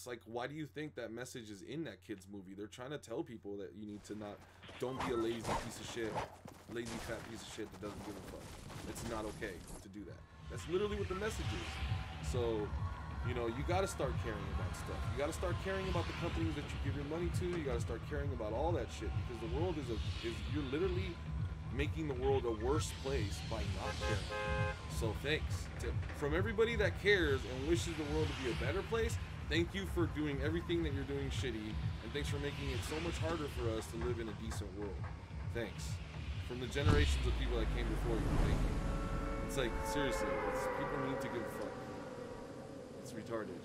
like, why do you think that message is in that kid's movie? They're trying to tell people that you need to don't be a lazy piece of shit, lazy fat piece of shit that doesn't give a fuck. It's not okay to do that. That's literally what the message is. So, you know, you got to start caring about stuff. You got to start caring about the companies that you give your money to. You got to start caring about all that shit, because the world is you're literally making the world a worse place by not caring. So thanks from everybody that cares and wishes the world to be a better place. Thank you for doing everything that you're doing shitty, and thanks for making it so much harder for us to live in a decent world. Thanks. From the generations of people that came before you, thank you. It's like, seriously, people need to give a fuck. It's retarded.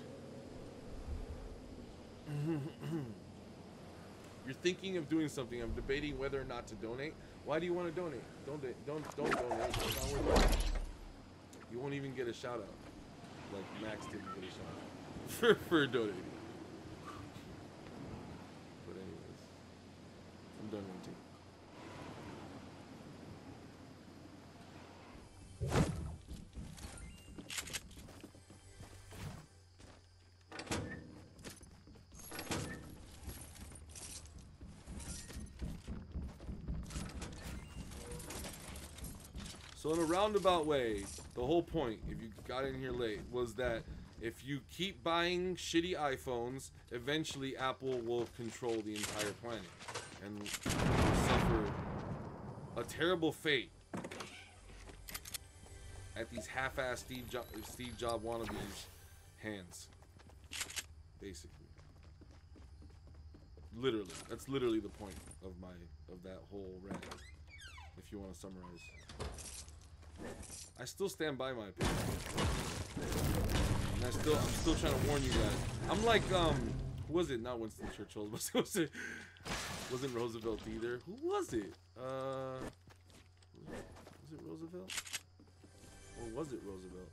You're thinking of doing something. I'm debating whether or not to donate. Why do you want to donate? Don't donate. It's not worth it. You won't even get a shout out. Like Max didn't get a shout out for donating. But anyways, I'm done ranting. So in a roundabout way, the whole point, if you got in here late, was that if you keep buying shitty iPhones, eventually Apple will control the entire planet and suffer a terrible fate at these half-assed Steve Jobs wannabes' hands, basically. Literally, that's literally the point of that whole rant, if you want to summarize. I still stand by my opinion. And I'm still trying to warn you guys. I'm like, who was it? Not Winston Churchill. Wasn't Roosevelt either. Who was it? Was it Roosevelt? Or was it Roosevelt?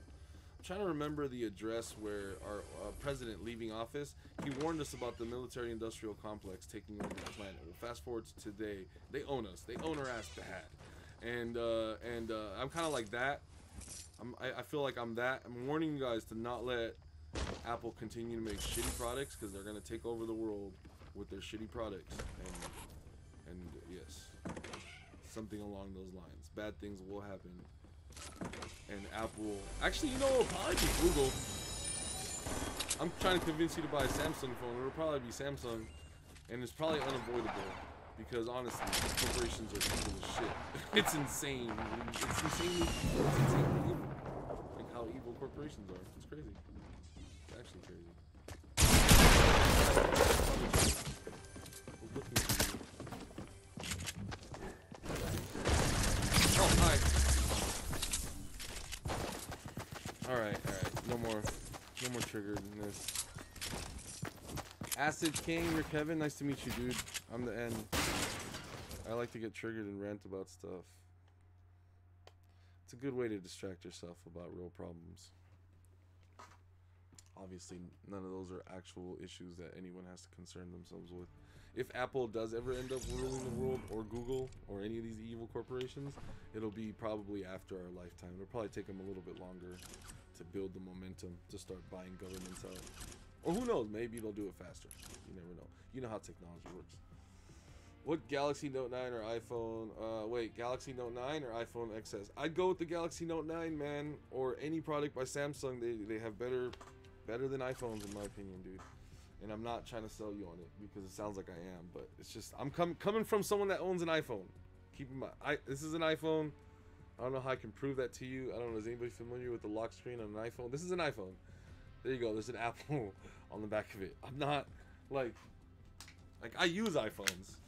I'm trying to remember the address where our president leaving office, he warned us about the military-industrial complex taking over the planet. Well, fast forward to today, they own us. They own our ass bad. And I'm kind of like that. I feel like I'm that. I'm warning you guys to not let Apple continue to make shitty products, because they're going to take over the world with their shitty products. And yes, something along those lines. Bad things will happen. And Apple... Actually, you know, it'll probably be Google. I'm trying to convince you to buy a Samsung phone. It'll probably be Samsung. And it's probably unavoidable. Because honestly, corporations are evil as shit. It's insane. It's insanely evil. Like how evil corporations are. It's crazy. It's actually crazy. Oh, hi. Alright. No more triggered in this. Acid King, you're Kevin. Nice to meet you, dude. I'm the N. I like to get triggered and rant about stuff. It's a good way to distract yourself about real problems. Obviously, none of those are actual issues that anyone has to concern themselves with. If Apple does ever end up ruling the world, or Google, or any of these evil corporations, it'll be probably after our lifetime. It'll probably take them a little bit longer to build the momentum to start buying governments out. Or who knows, maybe they'll do it faster. You never know. You know how technology works. What Galaxy Note 9 or iPhone? Wait, Galaxy Note 9 or iPhone XS? I'd go with the Galaxy Note 9, man, or any product by Samsung. They have better than iPhones, in my opinion, dude. And I'm not trying to sell you on it because it sounds like I am, but it's just I'm coming from someone that owns an iPhone. Keep in mind, this is an iPhone. I don't know how I can prove that to you. I don't know. Is anybody familiar with the lock screen on an iPhone? This is an iPhone. There you go. There's an Apple on the back of it. I'm not like I use iPhones,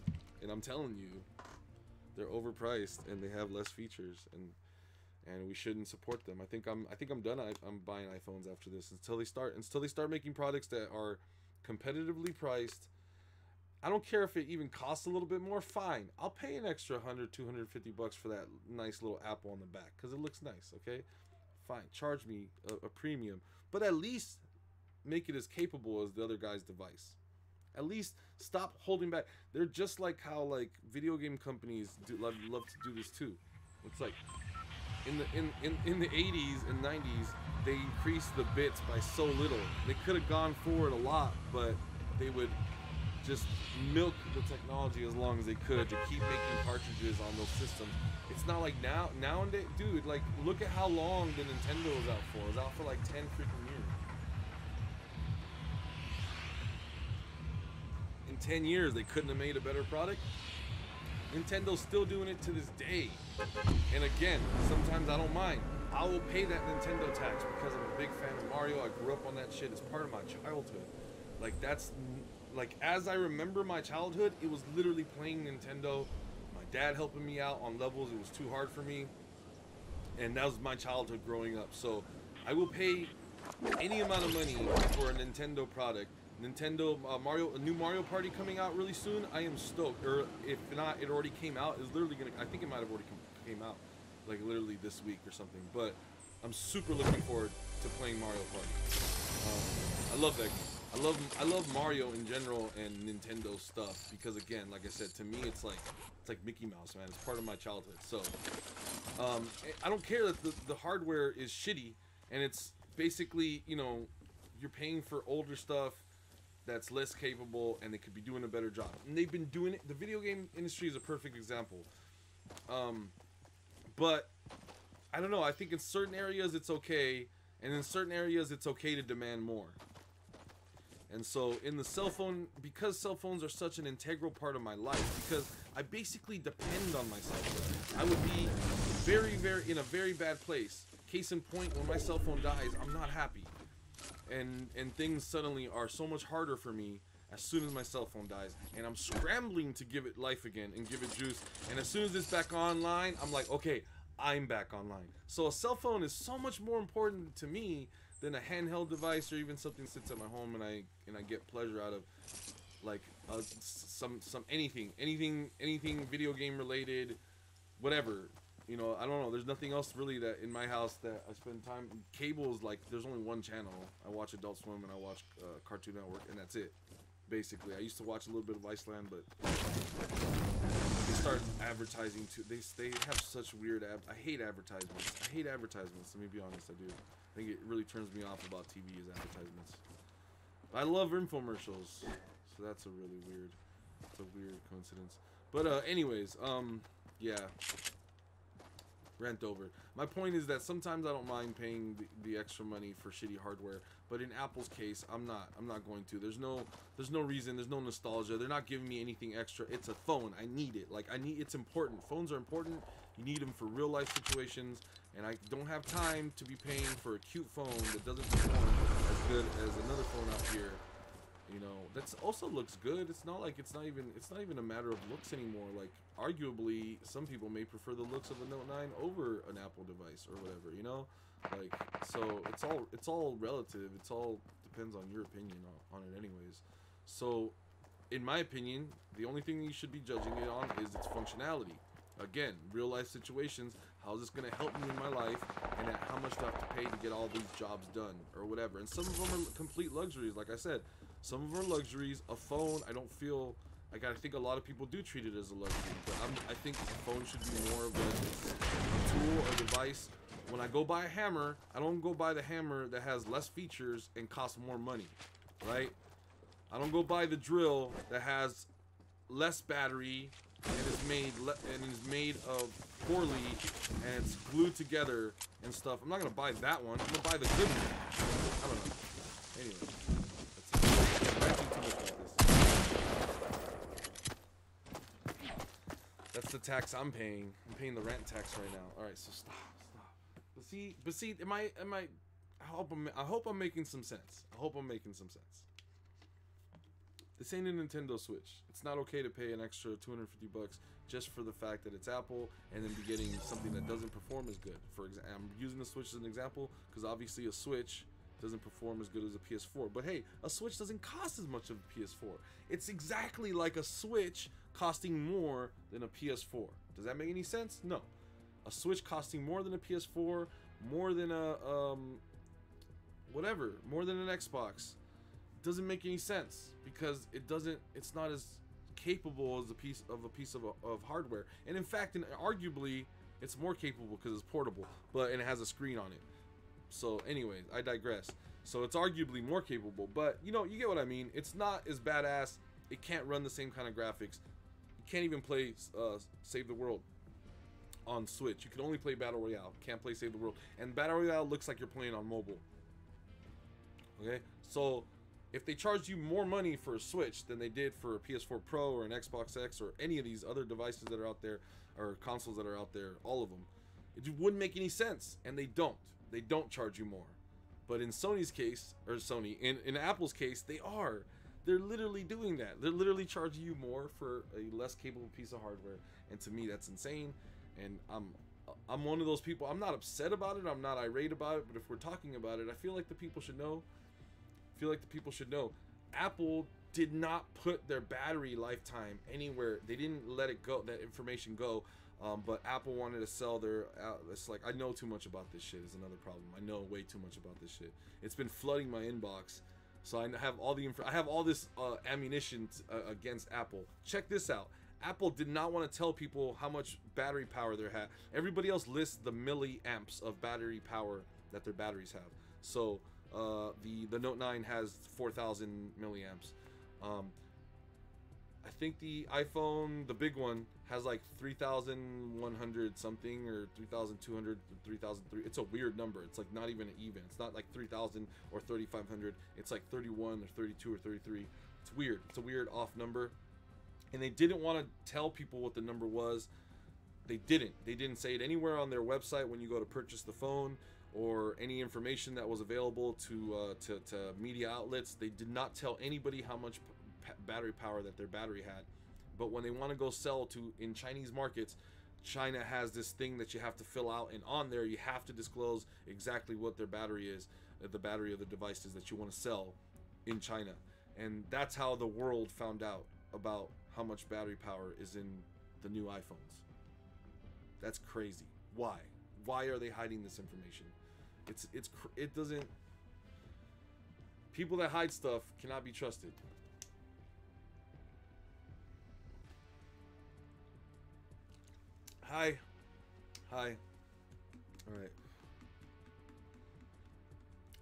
and I'm telling you, they're overpriced and they have less features, and we shouldn't support them. I think I'm done. I'm buying iPhones after this until they start making products that are competitively priced. I don't care if it even costs a little bit more. Fine, I'll pay an extra $100-$250 for that nice little Apple on the back because it looks nice. Okay, fine, charge me a premium, but at least make it as capable as the other guy's device. At least stop holding back. They're just like how like video game companies love to do this too. It's like in the 80s and 90s, they increased the bits by so little. They could have gone forward a lot, but they would just milk the technology as long as they could to keep making cartridges on those systems. It's not like nowadays, dude, like look at how long the Nintendo was out for. It was out for like 10 freaking years. In 10 years, they couldn't have made a better product. Nintendo's still doing it to this day. And again, sometimes I don't mind. I will pay that Nintendo tax because I'm a big fan of Mario. I grew up on that shit. It's part of my childhood. Like that's, like as I remember my childhood, it was literally playing Nintendo. My dad helping me out on levels. It was too hard for me. And that was my childhood growing up. So I will pay any amount of money for a Nintendo product. Nintendo a new Mario Party coming out really soon. I am stoked. Or if not, it already came out. It's literally gonna. I think it might have already came out, like literally this week or something. But I'm super looking forward to playing Mario Party. I love that game. I love Mario in general and Nintendo stuff because again, like I said, to me it's like Mickey Mouse, man. It's part of my childhood. So I don't care that the hardware is shitty and it's basically, you know, you're paying for older stuff that's less capable and they could be doing a better job. And they've been doing it. The video game industry is a perfect example. But I don't know, I think in certain areas it's okay, and in certain areas it's okay to demand more. And so in the cell phone, because cell phones are such an integral part of my life, because I basically depend on my cell phone, I would be in a very bad place. Case in point, when my cell phone dies, I'm not happy. And things suddenly are so much harder for me as soon as my cell phone dies, and I'm scrambling to give it life again and give it juice, and as soon as it's back online, I'm like, okay, I'm back online. So a cell phone is so much more important to me than a handheld device or even something that sits at my home and I get pleasure out of, like some anything video game related, whatever. You know, I don't know. There's nothing else really that in my house that I spend time. Cables, like there's only one channel. I watch Adult Swim and I watch Cartoon Network, and that's it. Basically, I used to watch a little bit of Iceland, but they start advertising too. They have such weird I hate advertisements. I hate advertisements. Let me be honest. I do. I think it really turns me off about TV is advertisements. I love infomercials, so that's a really weird. It's a weird coincidence. But anyways, yeah. Rent over. My point is that sometimes I don't mind paying the extra money for shitty hardware, but in Apple's case, I'm not going to. There's no reason, there's no nostalgia. They're not giving me anything extra. It's a phone. I need it. Like it's important. Phones are important. You need them for real life situations, and I don't have time to be paying for a cute phone that doesn't perform as good as another phone out here. You know, that's also looks good. It's not even a matter of looks anymore. Like arguably, some people may prefer the looks of a Note 9 over an Apple device or whatever. You know, like so it's all relative. It's all depends on your opinion on it, anyways. So, in my opinion, the only thing you should be judging it on is its functionality. Again, real life situations. How is this going to help me in my life, and at how much do I have to pay to get all these jobs done or whatever? And some of them are complete luxuries, like I said. Some of them are luxuries. A phone, I don't feel like, I think a lot of people do treat it as a luxury, but I think a phone should be more of a tool or device. When I go buy a hammer, I don't go buy the hammer that has less features and costs more money, right? I don't go buy the drill that has less battery and is made of poorly and it's glued together and stuff. I'm not gonna buy that one. I'm gonna buy the good one. I don't know. Anyway, that's the tax I'm paying. I'm paying the rent tax right now. All right, so stop. But see, am I? I hope I'm making some sense. I hope I'm making some sense. This ain't a Nintendo Switch. It's not okay to pay an extra $250 just for the fact that it's Apple and then be getting something that doesn't perform as good. For example, I'm using the Switch as an example because obviously a Switch doesn't perform as good as a PS4. But hey, a Switch doesn't cost as much of a PS4. It's exactly like a Switch costing more than a PS4. Does that make any sense? No. A Switch costing more than a PS4, more than a whatever, more than an Xbox, doesn't make any sense because it's not as capable as a piece of hardware. And in fact, arguably It's more capable because it's portable, and it has a screen on it. So anyways, I digress. So it's arguably more capable, but you know, you get what I mean. It's not as badass. It can't run the same kind of graphics. You can't even play Save the World on Switch. You can only play Battle Royale. Can't play Save the World. And Battle Royale looks like you're playing on mobile. Okay? So if they charged you more money for a Switch than they did for a PS4 Pro or an Xbox X or any of these other devices that are out there, or consoles that are out there, all of them, it wouldn't make any sense. And they don't. They don't charge you more. But in Sony's case, or in Apple's case, they are. They're literally doing that. They're literally charging you more for a less capable piece of hardware. And to me, that's insane. And I'm one of those people. I'm not upset about it. I'm not irate about it. But if we're talking about it, I feel like the people should know. Apple did not put their battery lifetime anywhere. They didn't let it go, that information go. But Apple wanted to sell their. It's like, I know too much about this shit is another problem. I know way too much about this shit. It's been flooding my inbox, so I have all the I have all this ammunition against Apple. Check this out. Apple did not want to tell people how much battery power they have. Everybody else lists the milliamps of battery power that their batteries have. So the Note 9 has 4,000 milliamps. I think the iPhone, the big one, has like 3,100 something, or 3,200, 3,003. It's a weird number. It's like not even even. It's not like 3,000 or 3,500. It's like 31 or 32 or 33. It's weird. It's a weird off number. And they didn't want to tell people what the number was. They didn't say it anywhere on their website when you go to purchase the phone, or any information that was available to media outlets. They did not tell anybody how much battery power that their battery had. But when they want to go sell to in Chinese markets, China has this thing that you have to fill out, and on there you have to disclose exactly what their battery is, the battery of the devices that you want to sell in China. And that's how the world found out about how much battery power is in the new iPhones. That's crazy. Why are they hiding this information? It doesn't. People that hide stuff cannot be trusted. Hi. All right.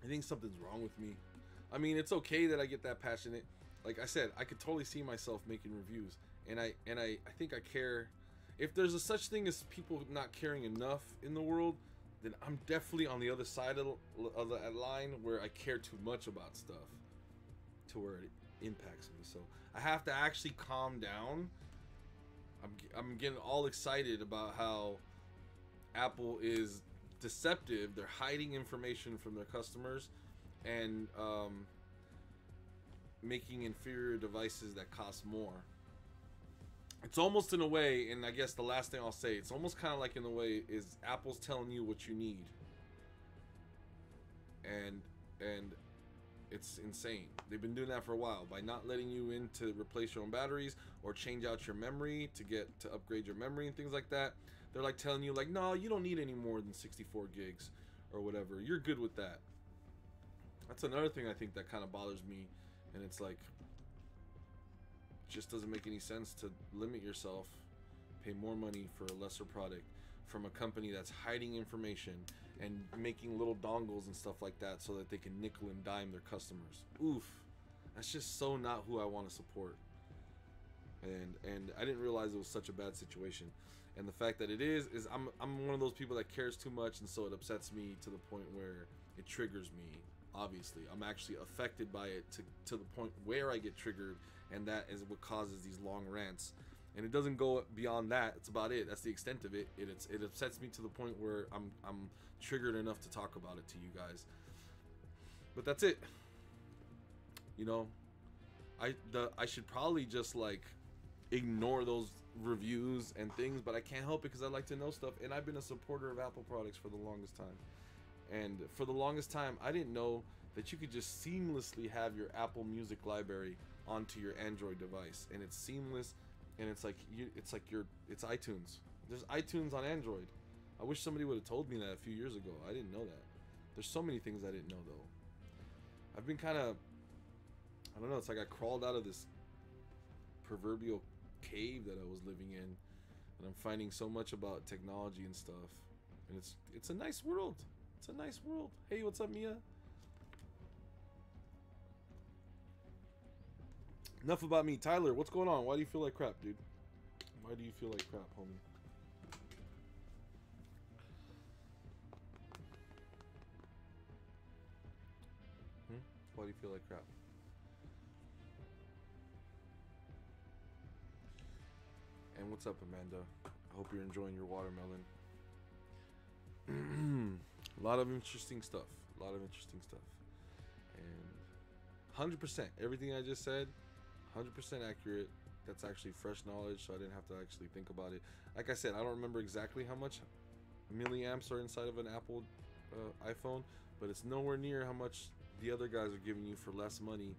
I think something's wrong with me. I mean, it's okay that I get that passionate. Like I said, I could totally see myself making reviews, and I think I care. If there's a such thing as people not caring enough in the world, then I'm definitely on the other side of the line, where I care too much about stuff to where it impacts me. So I have to actually calm down. I'm getting all excited about how Apple is deceptive. They're hiding information from their customers, and making inferior devices that cost more. It's almost in a way, and I guess the last thing I'll say, it's almost kind of like in a way is Apple's telling you what you need, and it's insane. They've been doing that for a while by not letting you in to replace your own batteries or change out your memory to upgrade your memory and things like that. They're like telling you like, no, you don't need any more than 64 gigs or whatever. You're good with that. That's another thing I think that kind of bothers me, and it's like, just doesn't make any sense to limit yourself, pay more money for a lesser product from a company that's hiding information and making little dongles and stuff like that so that they can nickel and dime their customers. Oof, that's just so not who I want to support. And I didn't realize it was such a bad situation. And the fact that it is I'm one of those people that cares too much, and so it upsets me to the point where it triggers me. Obviously, I'm actually affected by it to the point where I get triggered, and that is what causes these long rants. And it doesn't go beyond that. It's about it. That's the extent of it. It upsets me to the point where I'm triggered enough to talk about it to you guys. But that's it. You know, I should probably just like ignore those reviews and things, but I can't help it because I like to know stuff, and I've been a supporter of Apple products for the longest time. And for the longest time, I didn't know that you could just seamlessly have your Apple Music library onto your Android device, and it's seamless, and it's iTunes. There's iTunes on Android. I wish somebody would have told me that a few years ago. I didn't know that. There's so many things I didn't know though. I've been kind of, I don't know, it's like I crawled out of this proverbial cave that I was living in and I'm finding so much about technology and stuff, and it's a nice world. It's a nice world. Hey, what's up, Mia? Enough about me. Tyler, what's going on? Why do you feel like crap, dude? Why do you feel like crap, homie? Why do you feel like crap? And what's up, Amanda? I hope you're enjoying your watermelon. A lot of interesting stuff. A lot of interesting stuff. And 100%. Everything I just said, 100% accurate. That's actually fresh knowledge, so I didn't have to actually think about it. Like I said, I don't remember exactly how much milliamps are inside of an Apple iPhone, but it's nowhere near how much the other guys are giving you for less money.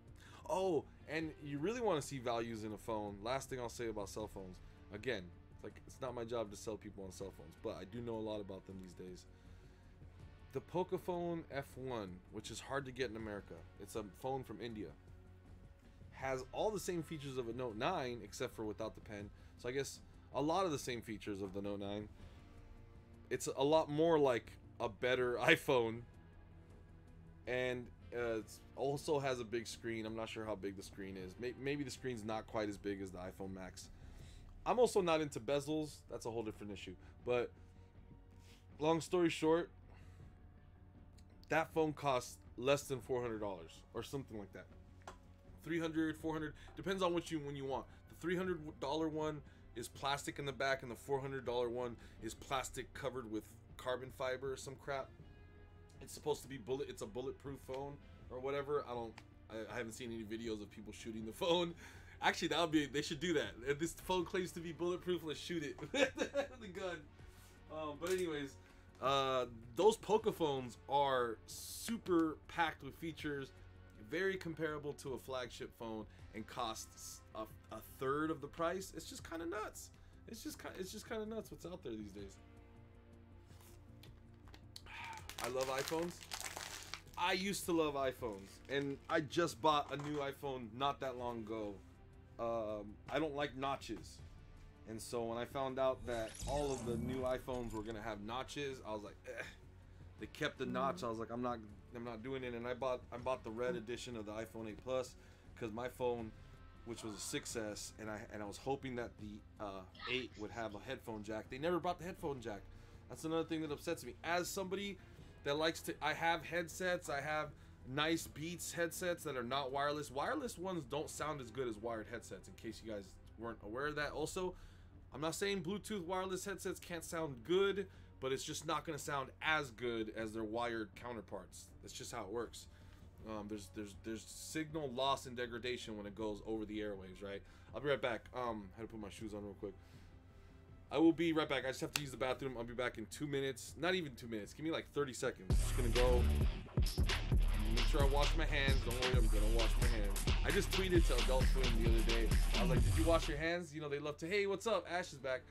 Oh, and you really want to see values in a phone. Last thing I'll say about cell phones. Again, it's not my job to sell people on cell phones, but I do know a lot about them these days. The Pocophone F1, which is hard to get in America, it's a phone from India, has all the same features of a Note 9 except for without the pen. So I guess a lot of the same features of the Note 9. It's a lot more like a better iPhone, and it also has a big screen. I'm not sure how big the screen is. Maybe the screen's not quite as big as the iPhone Max. I'm also not into bezels. That's a whole different issue. But long story short, that phone costs less than $400 or something like that. 300, 400, depends on what when you want. The $300 one is plastic in the back, and the $400 one is plastic covered with carbon fiber or some crap. It's supposed to be it's a bulletproof phone or whatever. I haven't seen any videos of people shooting the phone. Actually, they should do that. If this phone claims to be bulletproof, let's shoot it with the gun. But anyways, those Pocophones are super packed with features, very comparable to a flagship phone, and costs a third of the price. It's just kind of nuts. It's just kind of nuts what's out there these days. I love iPhones. I used to love iPhones, and I just bought a new iPhone not that long ago. I don't like notches, and so when I found out that all of the new iPhones were gonna have notches, I was like, eh. They kept the notch. I was like, I'm not doing it. And I bought the red edition of the iPhone 8 Plus because my phone, which was a 6S, and I was hoping that the 8 would have a headphone jack. They never brought the headphone jack. That's another thing that upsets me. As somebody that likes to, I have headsets. I have nice Beats headsets that are not wireless. Wireless ones don't sound as good as wired headsets, in case you guys weren't aware of that. Also, I'm not saying Bluetooth wireless headsets can't sound good, but it's just not going to sound as good as their wired counterparts. That's just how it works. There's signal loss and degradation when it goes over the airwaves, right? I'll be right back. I had to put my shoes on real quick. I will be right back. I just have to use the bathroom. I'll be back in 2 minutes. Not even 2 minutes. Give me like 30 seconds. I'm just going to go make sure I wash my hands. Don't worry, I'm going to wash my hands. I just tweeted to Adult Swim the other day. I was like, did you wash your hands? You know, they love to, hey, what's up? Ash is back.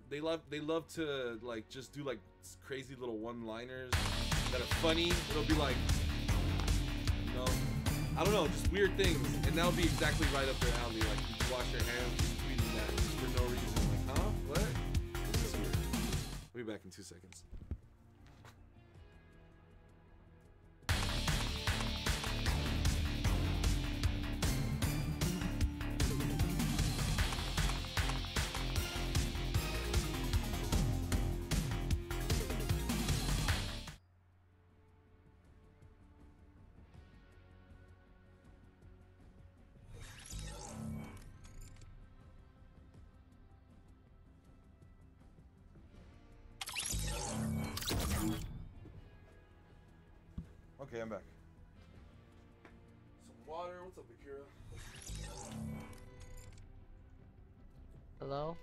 They love to like just do like crazy little one-liners that are funny. It'll be like, you know, I don't know, just weird things, and that'll be exactly right up their alley. Like, did you wash your hands? Just tweeting that just for no reason. Like, huh? What? This is weird. I'll be back in 2 seconds. Okay, I'm back. Some water. What's up, Akira? Hello?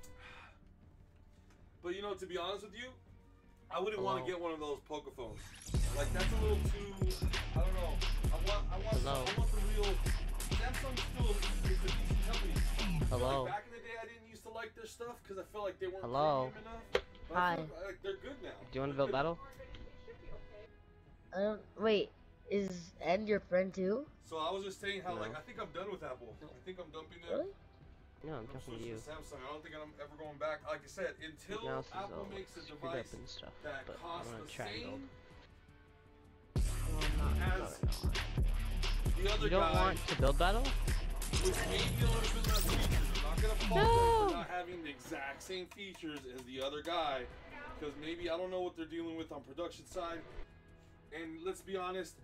But you know, to be honest with you, I wouldn't want to get one of those Pocophones. Like, that's a little too, I don't know. I want the real, Samsung still is a decent company. Hello? Like, back in the day, I didn't used to like their stuff because I felt like they weren't Hello? premium enough. But Hi. I feel like they're good now. Do you want to build battle? Wait, is Ed your friend too? So I was just saying how, No. like, I think I'm done with Apple. I think I'm dumping them. Really? No, I'm I'm talking to switching you. to Samsung. I don't think I'm ever going back. Like I said, until Mouse is Apple all makes a screwed up device and stuff, that but costs I'm gonna the try and build. same Well, I'm not as going on. the other You don't guy, want to build battle? with maybe a little bit less features. I'm not gonna fault them for not having the exact same features as the other guy, because maybe I don't know what they're dealing with on production side. And let's be honest,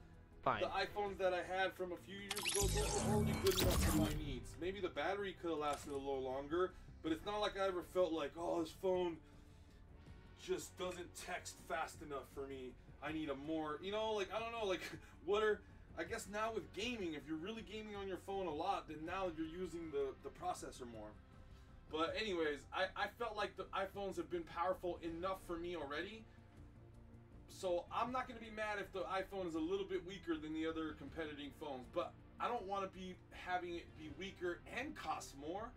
Fine. the iPhones that I had from a few years ago, those were already good enough for my needs. Maybe the battery could have lasted a little longer, but it's not like I ever felt like, oh, this phone just doesn't text fast enough for me. I need a more, you know, like, I don't know, like, what are, I guess now with gaming, if you're really gaming on your phone a lot, then now you're using the processor more. But anyways, I felt like the iPhones have been powerful enough for me already. So I'm not going to be mad if the iPhone is a little bit weaker than the other competing phones. But I don't want to be having it be weaker and cost more.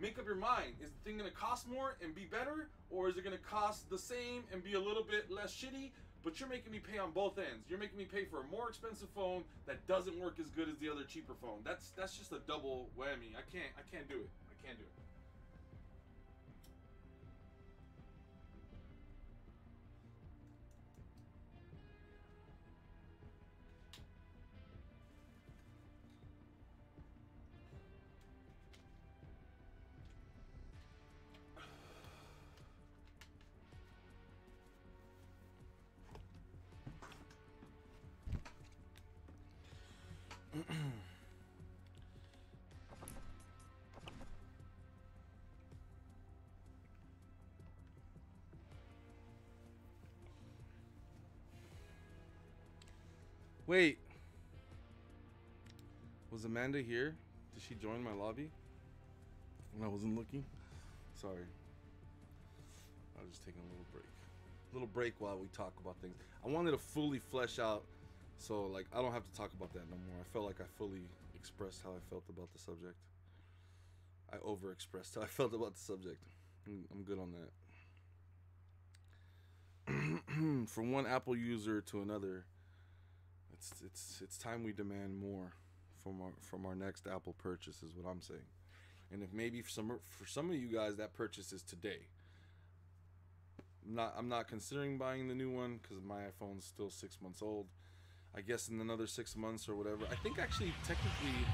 Make up your mind. Is the thing going to cost more and be better? Or is it going to cost the same and be a little bit less shitty? But you're making me pay on both ends. You're making me pay for a more expensive phone that doesn't work as good as the other cheaper phone. That's just a double whammy. I can't do it. I can't do it. Wait. Was Amanda here? Did she join my lobby? When I wasn't looking? Sorry. I was just taking a little break. A little break while we talk about things. I wanted to fully flesh out, so like I don't have to talk about that no more. I felt like I fully expressed how I felt about the subject. I overexpressed how I felt about the subject. I'm good on that. From one Apple user to another, it's time we demand more from our next Apple purchase, is what I'm saying. And if maybe for some of you guys that purchase is today. I'm not considering buying the new one because my iPhone's still 6 months old. I guess in another 6 months or whatever. I think actually technically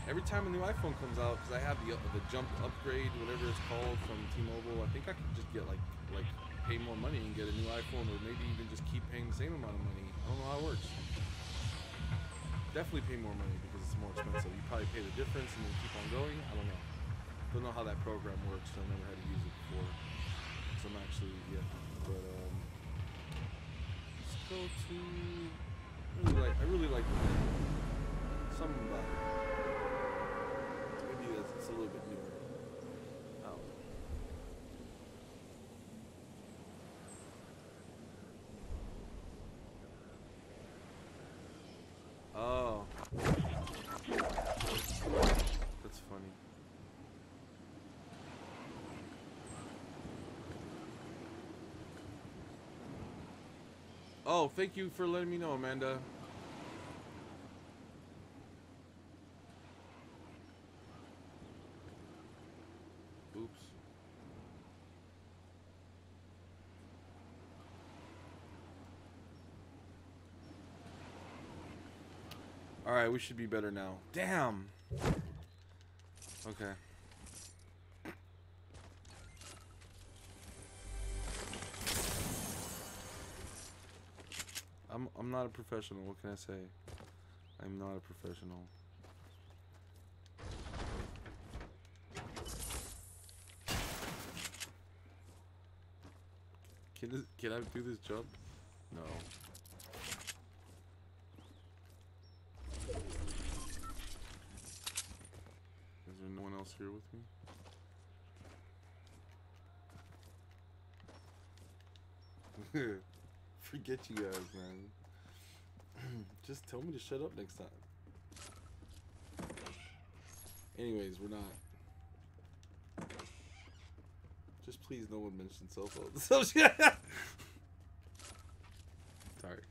every time a new iPhone comes out, because I have the jump upgrade, whatever it's called, from T-Mobile, I think I could just get like pay more money and get a new iPhone, or maybe even just keep paying the same amount of money. I don't know how it works. Definitely pay more money because it's more expensive. You probably pay the difference and then keep on going. I don't know. Don't know how that program works. I never had to use it before. So I'm actually, yeah. But let's go to. I really like the name. Something about it. Maybe it's a little bit newer. Oh. That's funny. Oh, thank you for letting me know, Amanda. Oops. Alright, we should be better now. Damn! Okay. I'm not a professional, what can I say? I'm not a professional. Can I do this jump? No. Is there no one else here with me? Forget you guys, man. Just tell me to shut up next time. Anyways, we're not. Just please no one mention cell phones. Sorry.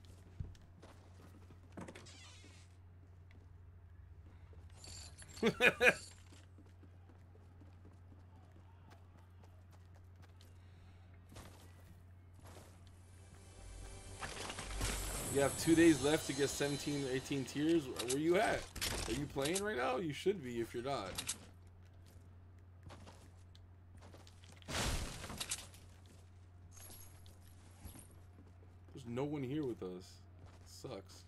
You have 2 days left to get 17 or 18 tiers. Where you at? Are you playing right now? You should be if you're not. There's no one here with us. Sucks.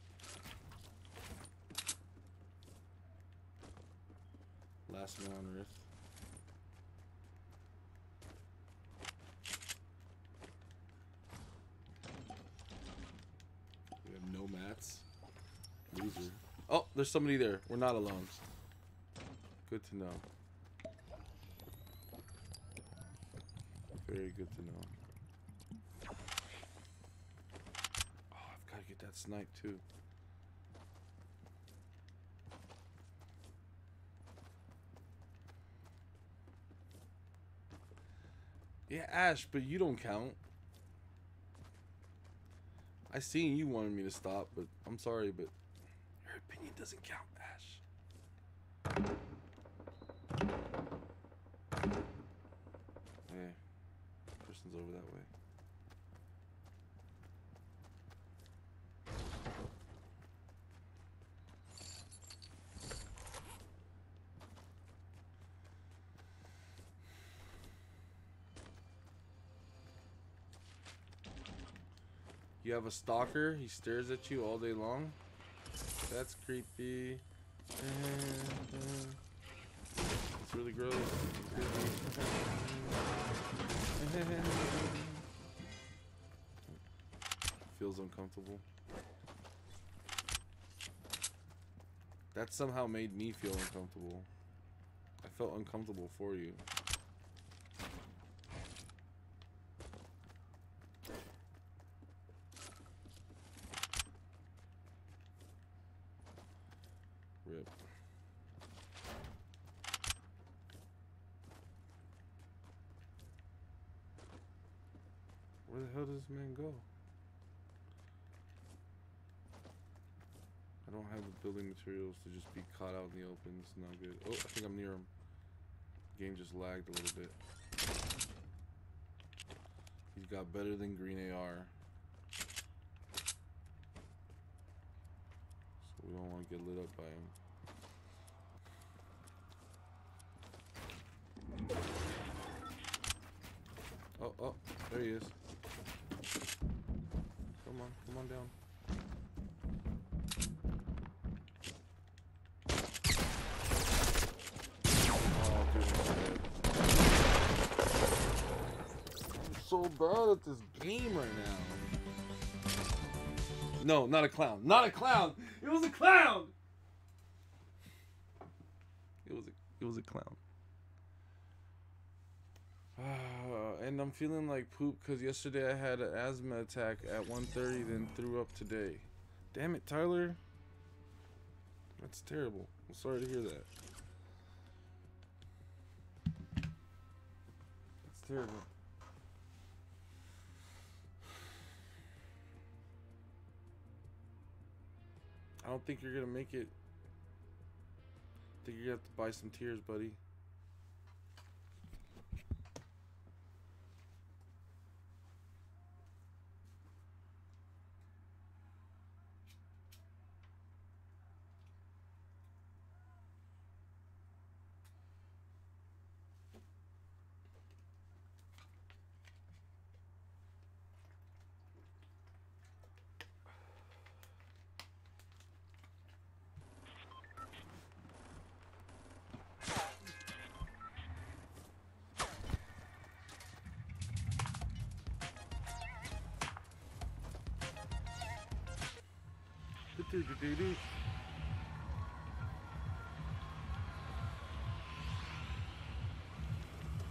Last man on Earth. We have no mats. Loser. Oh, there's somebody there. We're not alone. Good to know. Very good to know. Oh, I've got to get that snipe too. Yeah, Ash, but you don't count. I seen you wanted me to stop, but I'm sorry, but your opinion doesn't count, Ash. Hey, person's over that way. You have a stalker, he stares at you all day long. That's creepy. It's really gross. Feels uncomfortable. That somehow made me feel uncomfortable. I felt uncomfortable for you. Rip. Where the hell does this man go? I don't have the building materials to just be caught out in the open. It's not good. Oh, I think I'm near him. Game just lagged a little bit. He's got better than green AR. So we don't want to get lit up by him. Oh, oh, there he is. Come on down. Oh, dude, I'm so bad at this game right now. No, not a clown. Not a clown. It was a clown. It was a clown. And I'm feeling like poop because yesterday I had an asthma attack at 1:30, then threw up today. Damn it, Tyler. That's terrible. I'm sorry to hear that. That's terrible. I don't think you're gonna make it. I think you're gonna have to buy some tears, buddy.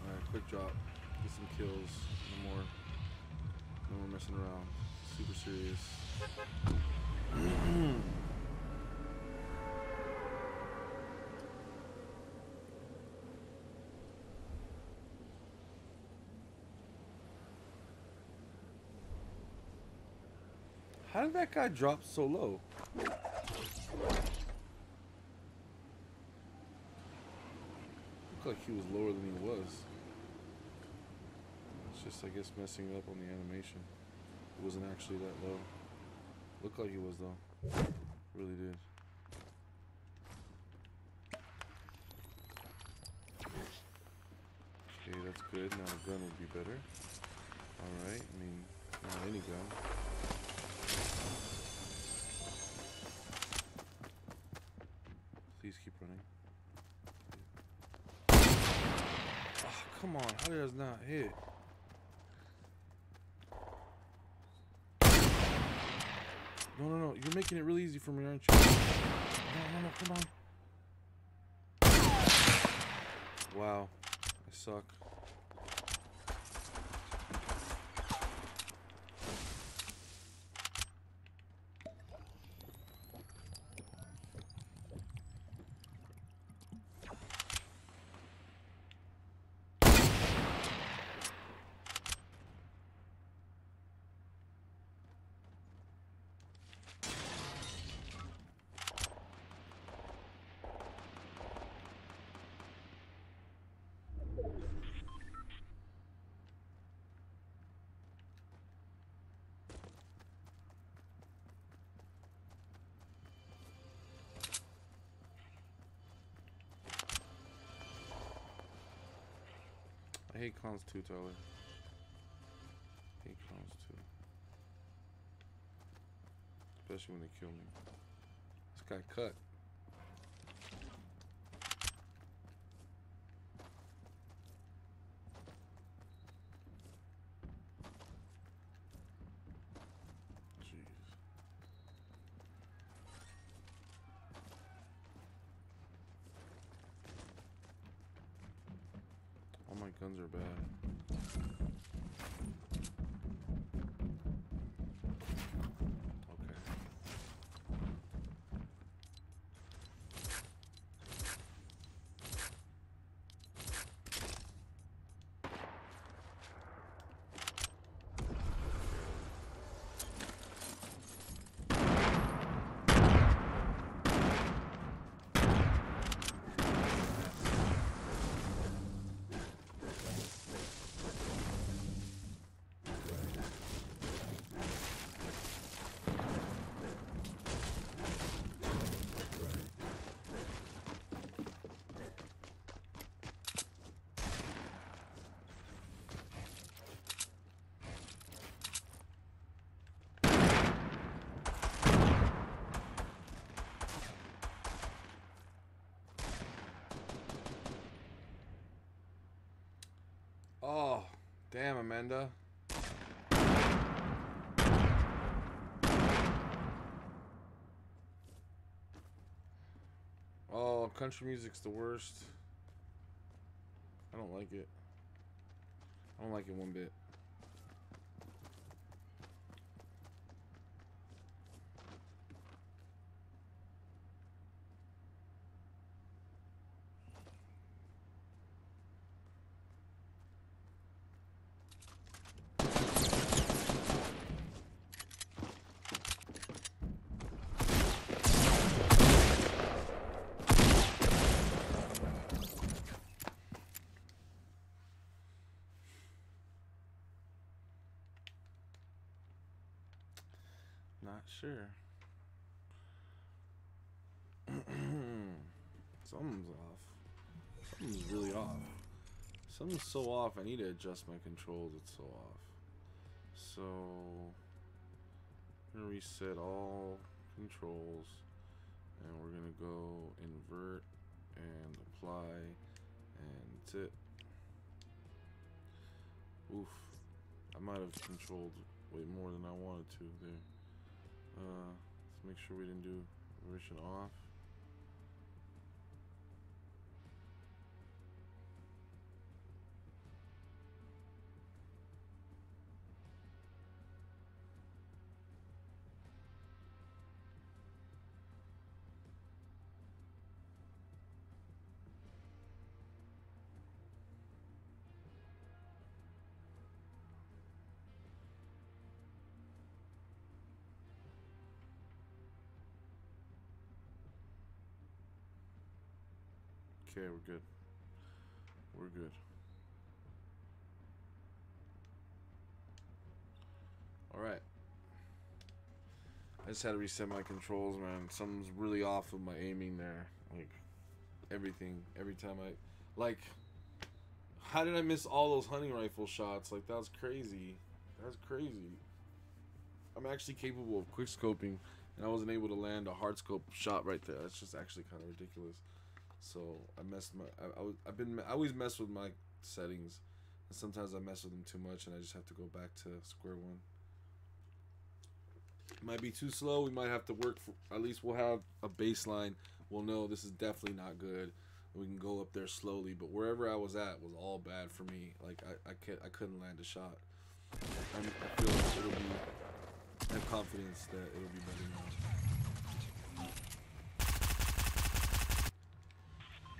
Alright, quick drop. Get some kills. No more messing around. Super serious. How did that guy drop so low? Looked like he was lower than he was. It's just, I guess, messing up on the animation. It wasn't actually that low. Looked like he was though. Really did. Okay, that's good. Now a gun would be better. Alright, I mean, not any gun. Please keep running. Oh, come on. How did I not hit? No, no, no. You're making it really easy for me, aren't you? No, no, no. Come on. Wow. I suck. I hate clowns too, Tyler. I hate clowns too. Especially when they kill me. This guy cut. Jeez. All my guns are bad. Oh, damn, Amanda. Oh, country music's the worst. I don't like it. I don't like it one bit. Not sure. Something's off. Something's really off. Something's so off. I need to adjust my controls. It's so off. So I'm gonna reset all controls, and we're gonna go invert and apply, and that's it. Oof. I might have controlled way more than I wanted to there. Let's make sure we didn't do version off. Okay, we're good. We're good. All right. I just had to reset my controls, man. Something's really off with my aiming there. Like, everything. Every time like, how did I miss all those hunting rifle shots? Like, that was crazy. That's crazy. I'm actually capable of quick scoping, and I wasn't able to land a hard scope shot right there. That's just actually kind of ridiculous. So I messed my. I always mess with my settings, and sometimes I mess with them too much, and I just have to go back to square one. It might be too slow. We might have to work for. At least we'll have a baseline. We'll know this is definitely not good. We can go up there slowly, but wherever I was at was all bad for me. Like I couldn't land a shot. I feel like it'll be. I have confidence that it'll be better now.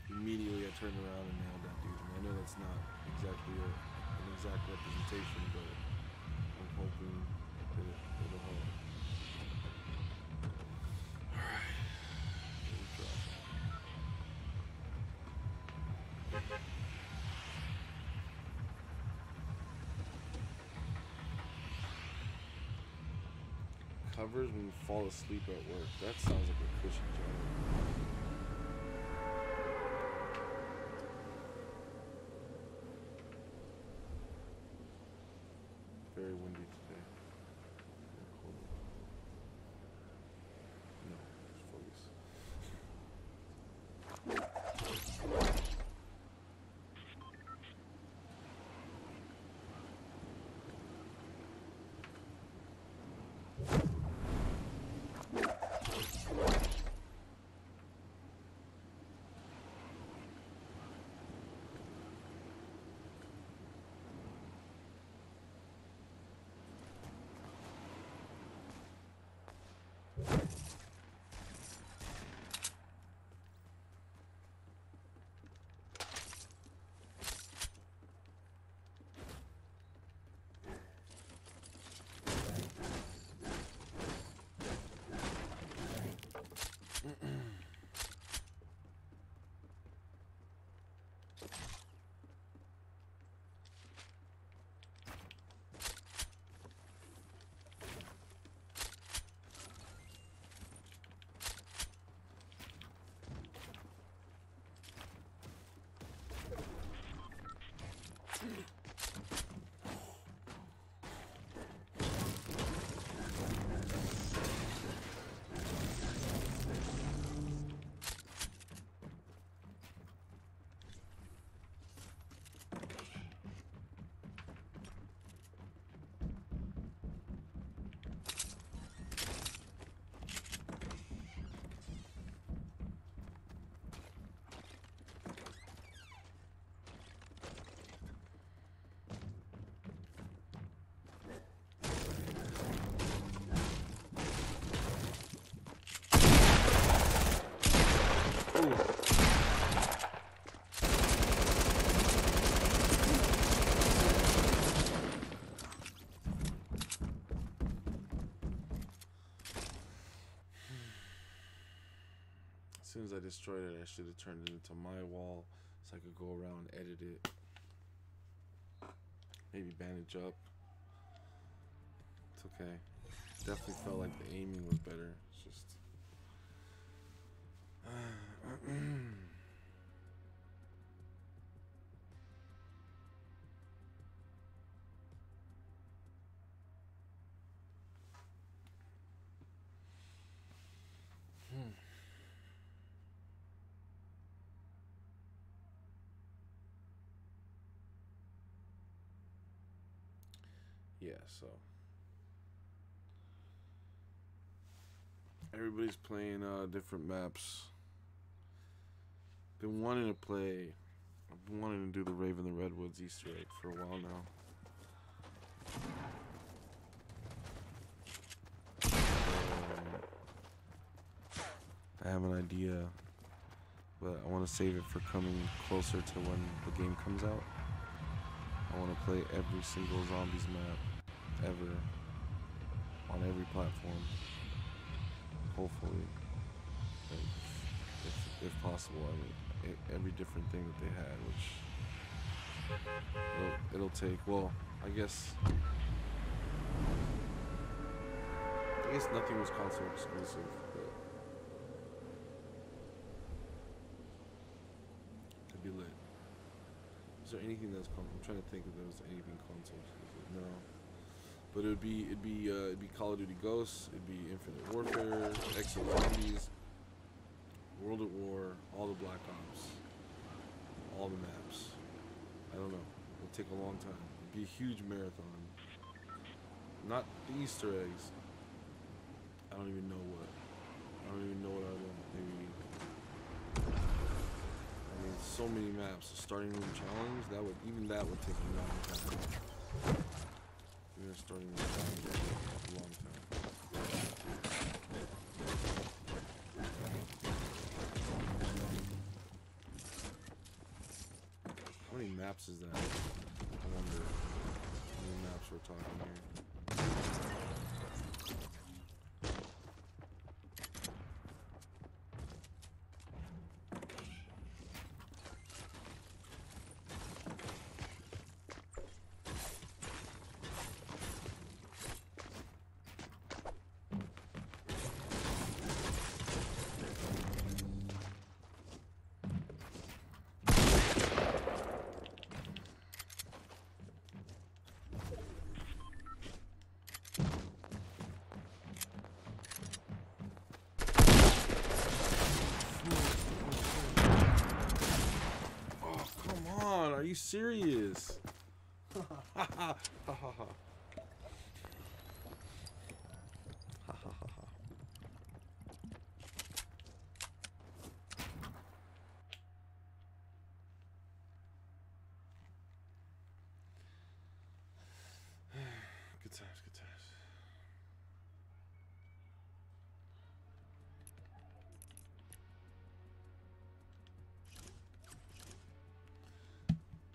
Immediately I turned around and nailed that dude. And I know that's not exactly an exact representation, but I'm hoping that it'll help. Alright. Let me try. Covers when you fall asleep at work. That sounds like a cushy job. Very windy today. No, just focus. As soon as I destroyed it, I should have turned it into my wall so I could go around and edit it. Maybe bandage up. It's okay. Definitely felt like the aiming was better. It's just... Yeah, so everybody's playing different maps. Been wanting to play. I've been wanting to do the Raven the Redwoods Easter egg for a while now. I have an idea, but I want to save it for coming closer to when the game comes out. I want to play every single zombies map ever on every platform. Hopefully, like, if possible. I mean, every different thing that they had, which it'll take. Well, I guess guess nothing was console exclusive, but could be lit. Is there anything that's I'm trying to think if there was anything console exclusive. No. But it'd be Call of Duty Ghosts, it'd be Infinite Warfare, Exo Zombies, World at War, all the Black Ops, all the maps. I don't know. It'll take a long time. It'd be a huge marathon. Not the Easter eggs. I don't even know what. I don't even know what I want. Maybe. I mean, so many maps. The starting room challenge. Even that would take a long time. Even a starting room challenge would take a long time. How many maps is that? I wonder how many maps we're talking here. Are you serious? Ha ha ha ha ha. Good times, good times.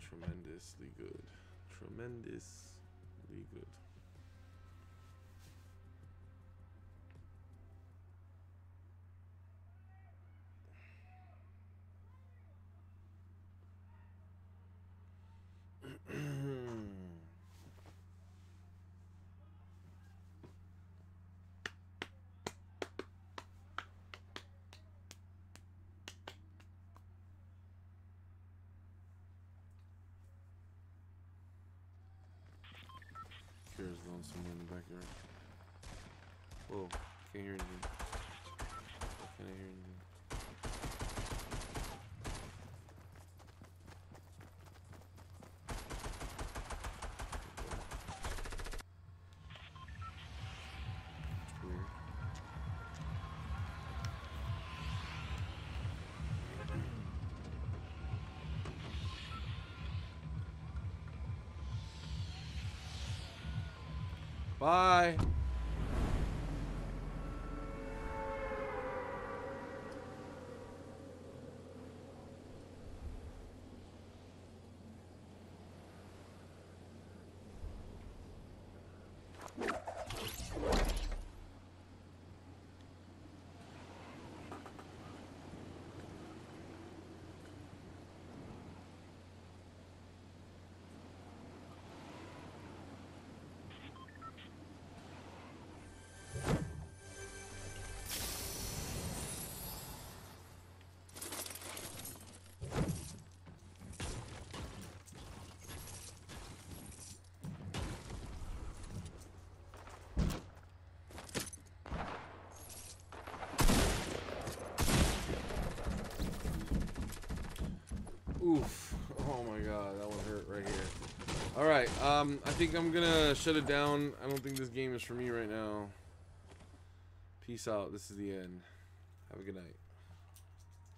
Tremendously good. Tremendously good. Kira's going somewhere in the backyard. Whoa, can't hear anything. Can't hear anything. That's weird. Bye. Oof. Oh my god, that one hurt right here. Alright, I think I'm gonna shut it down. I don't think this game is for me right now. Peace out. This is the end. Have a good night.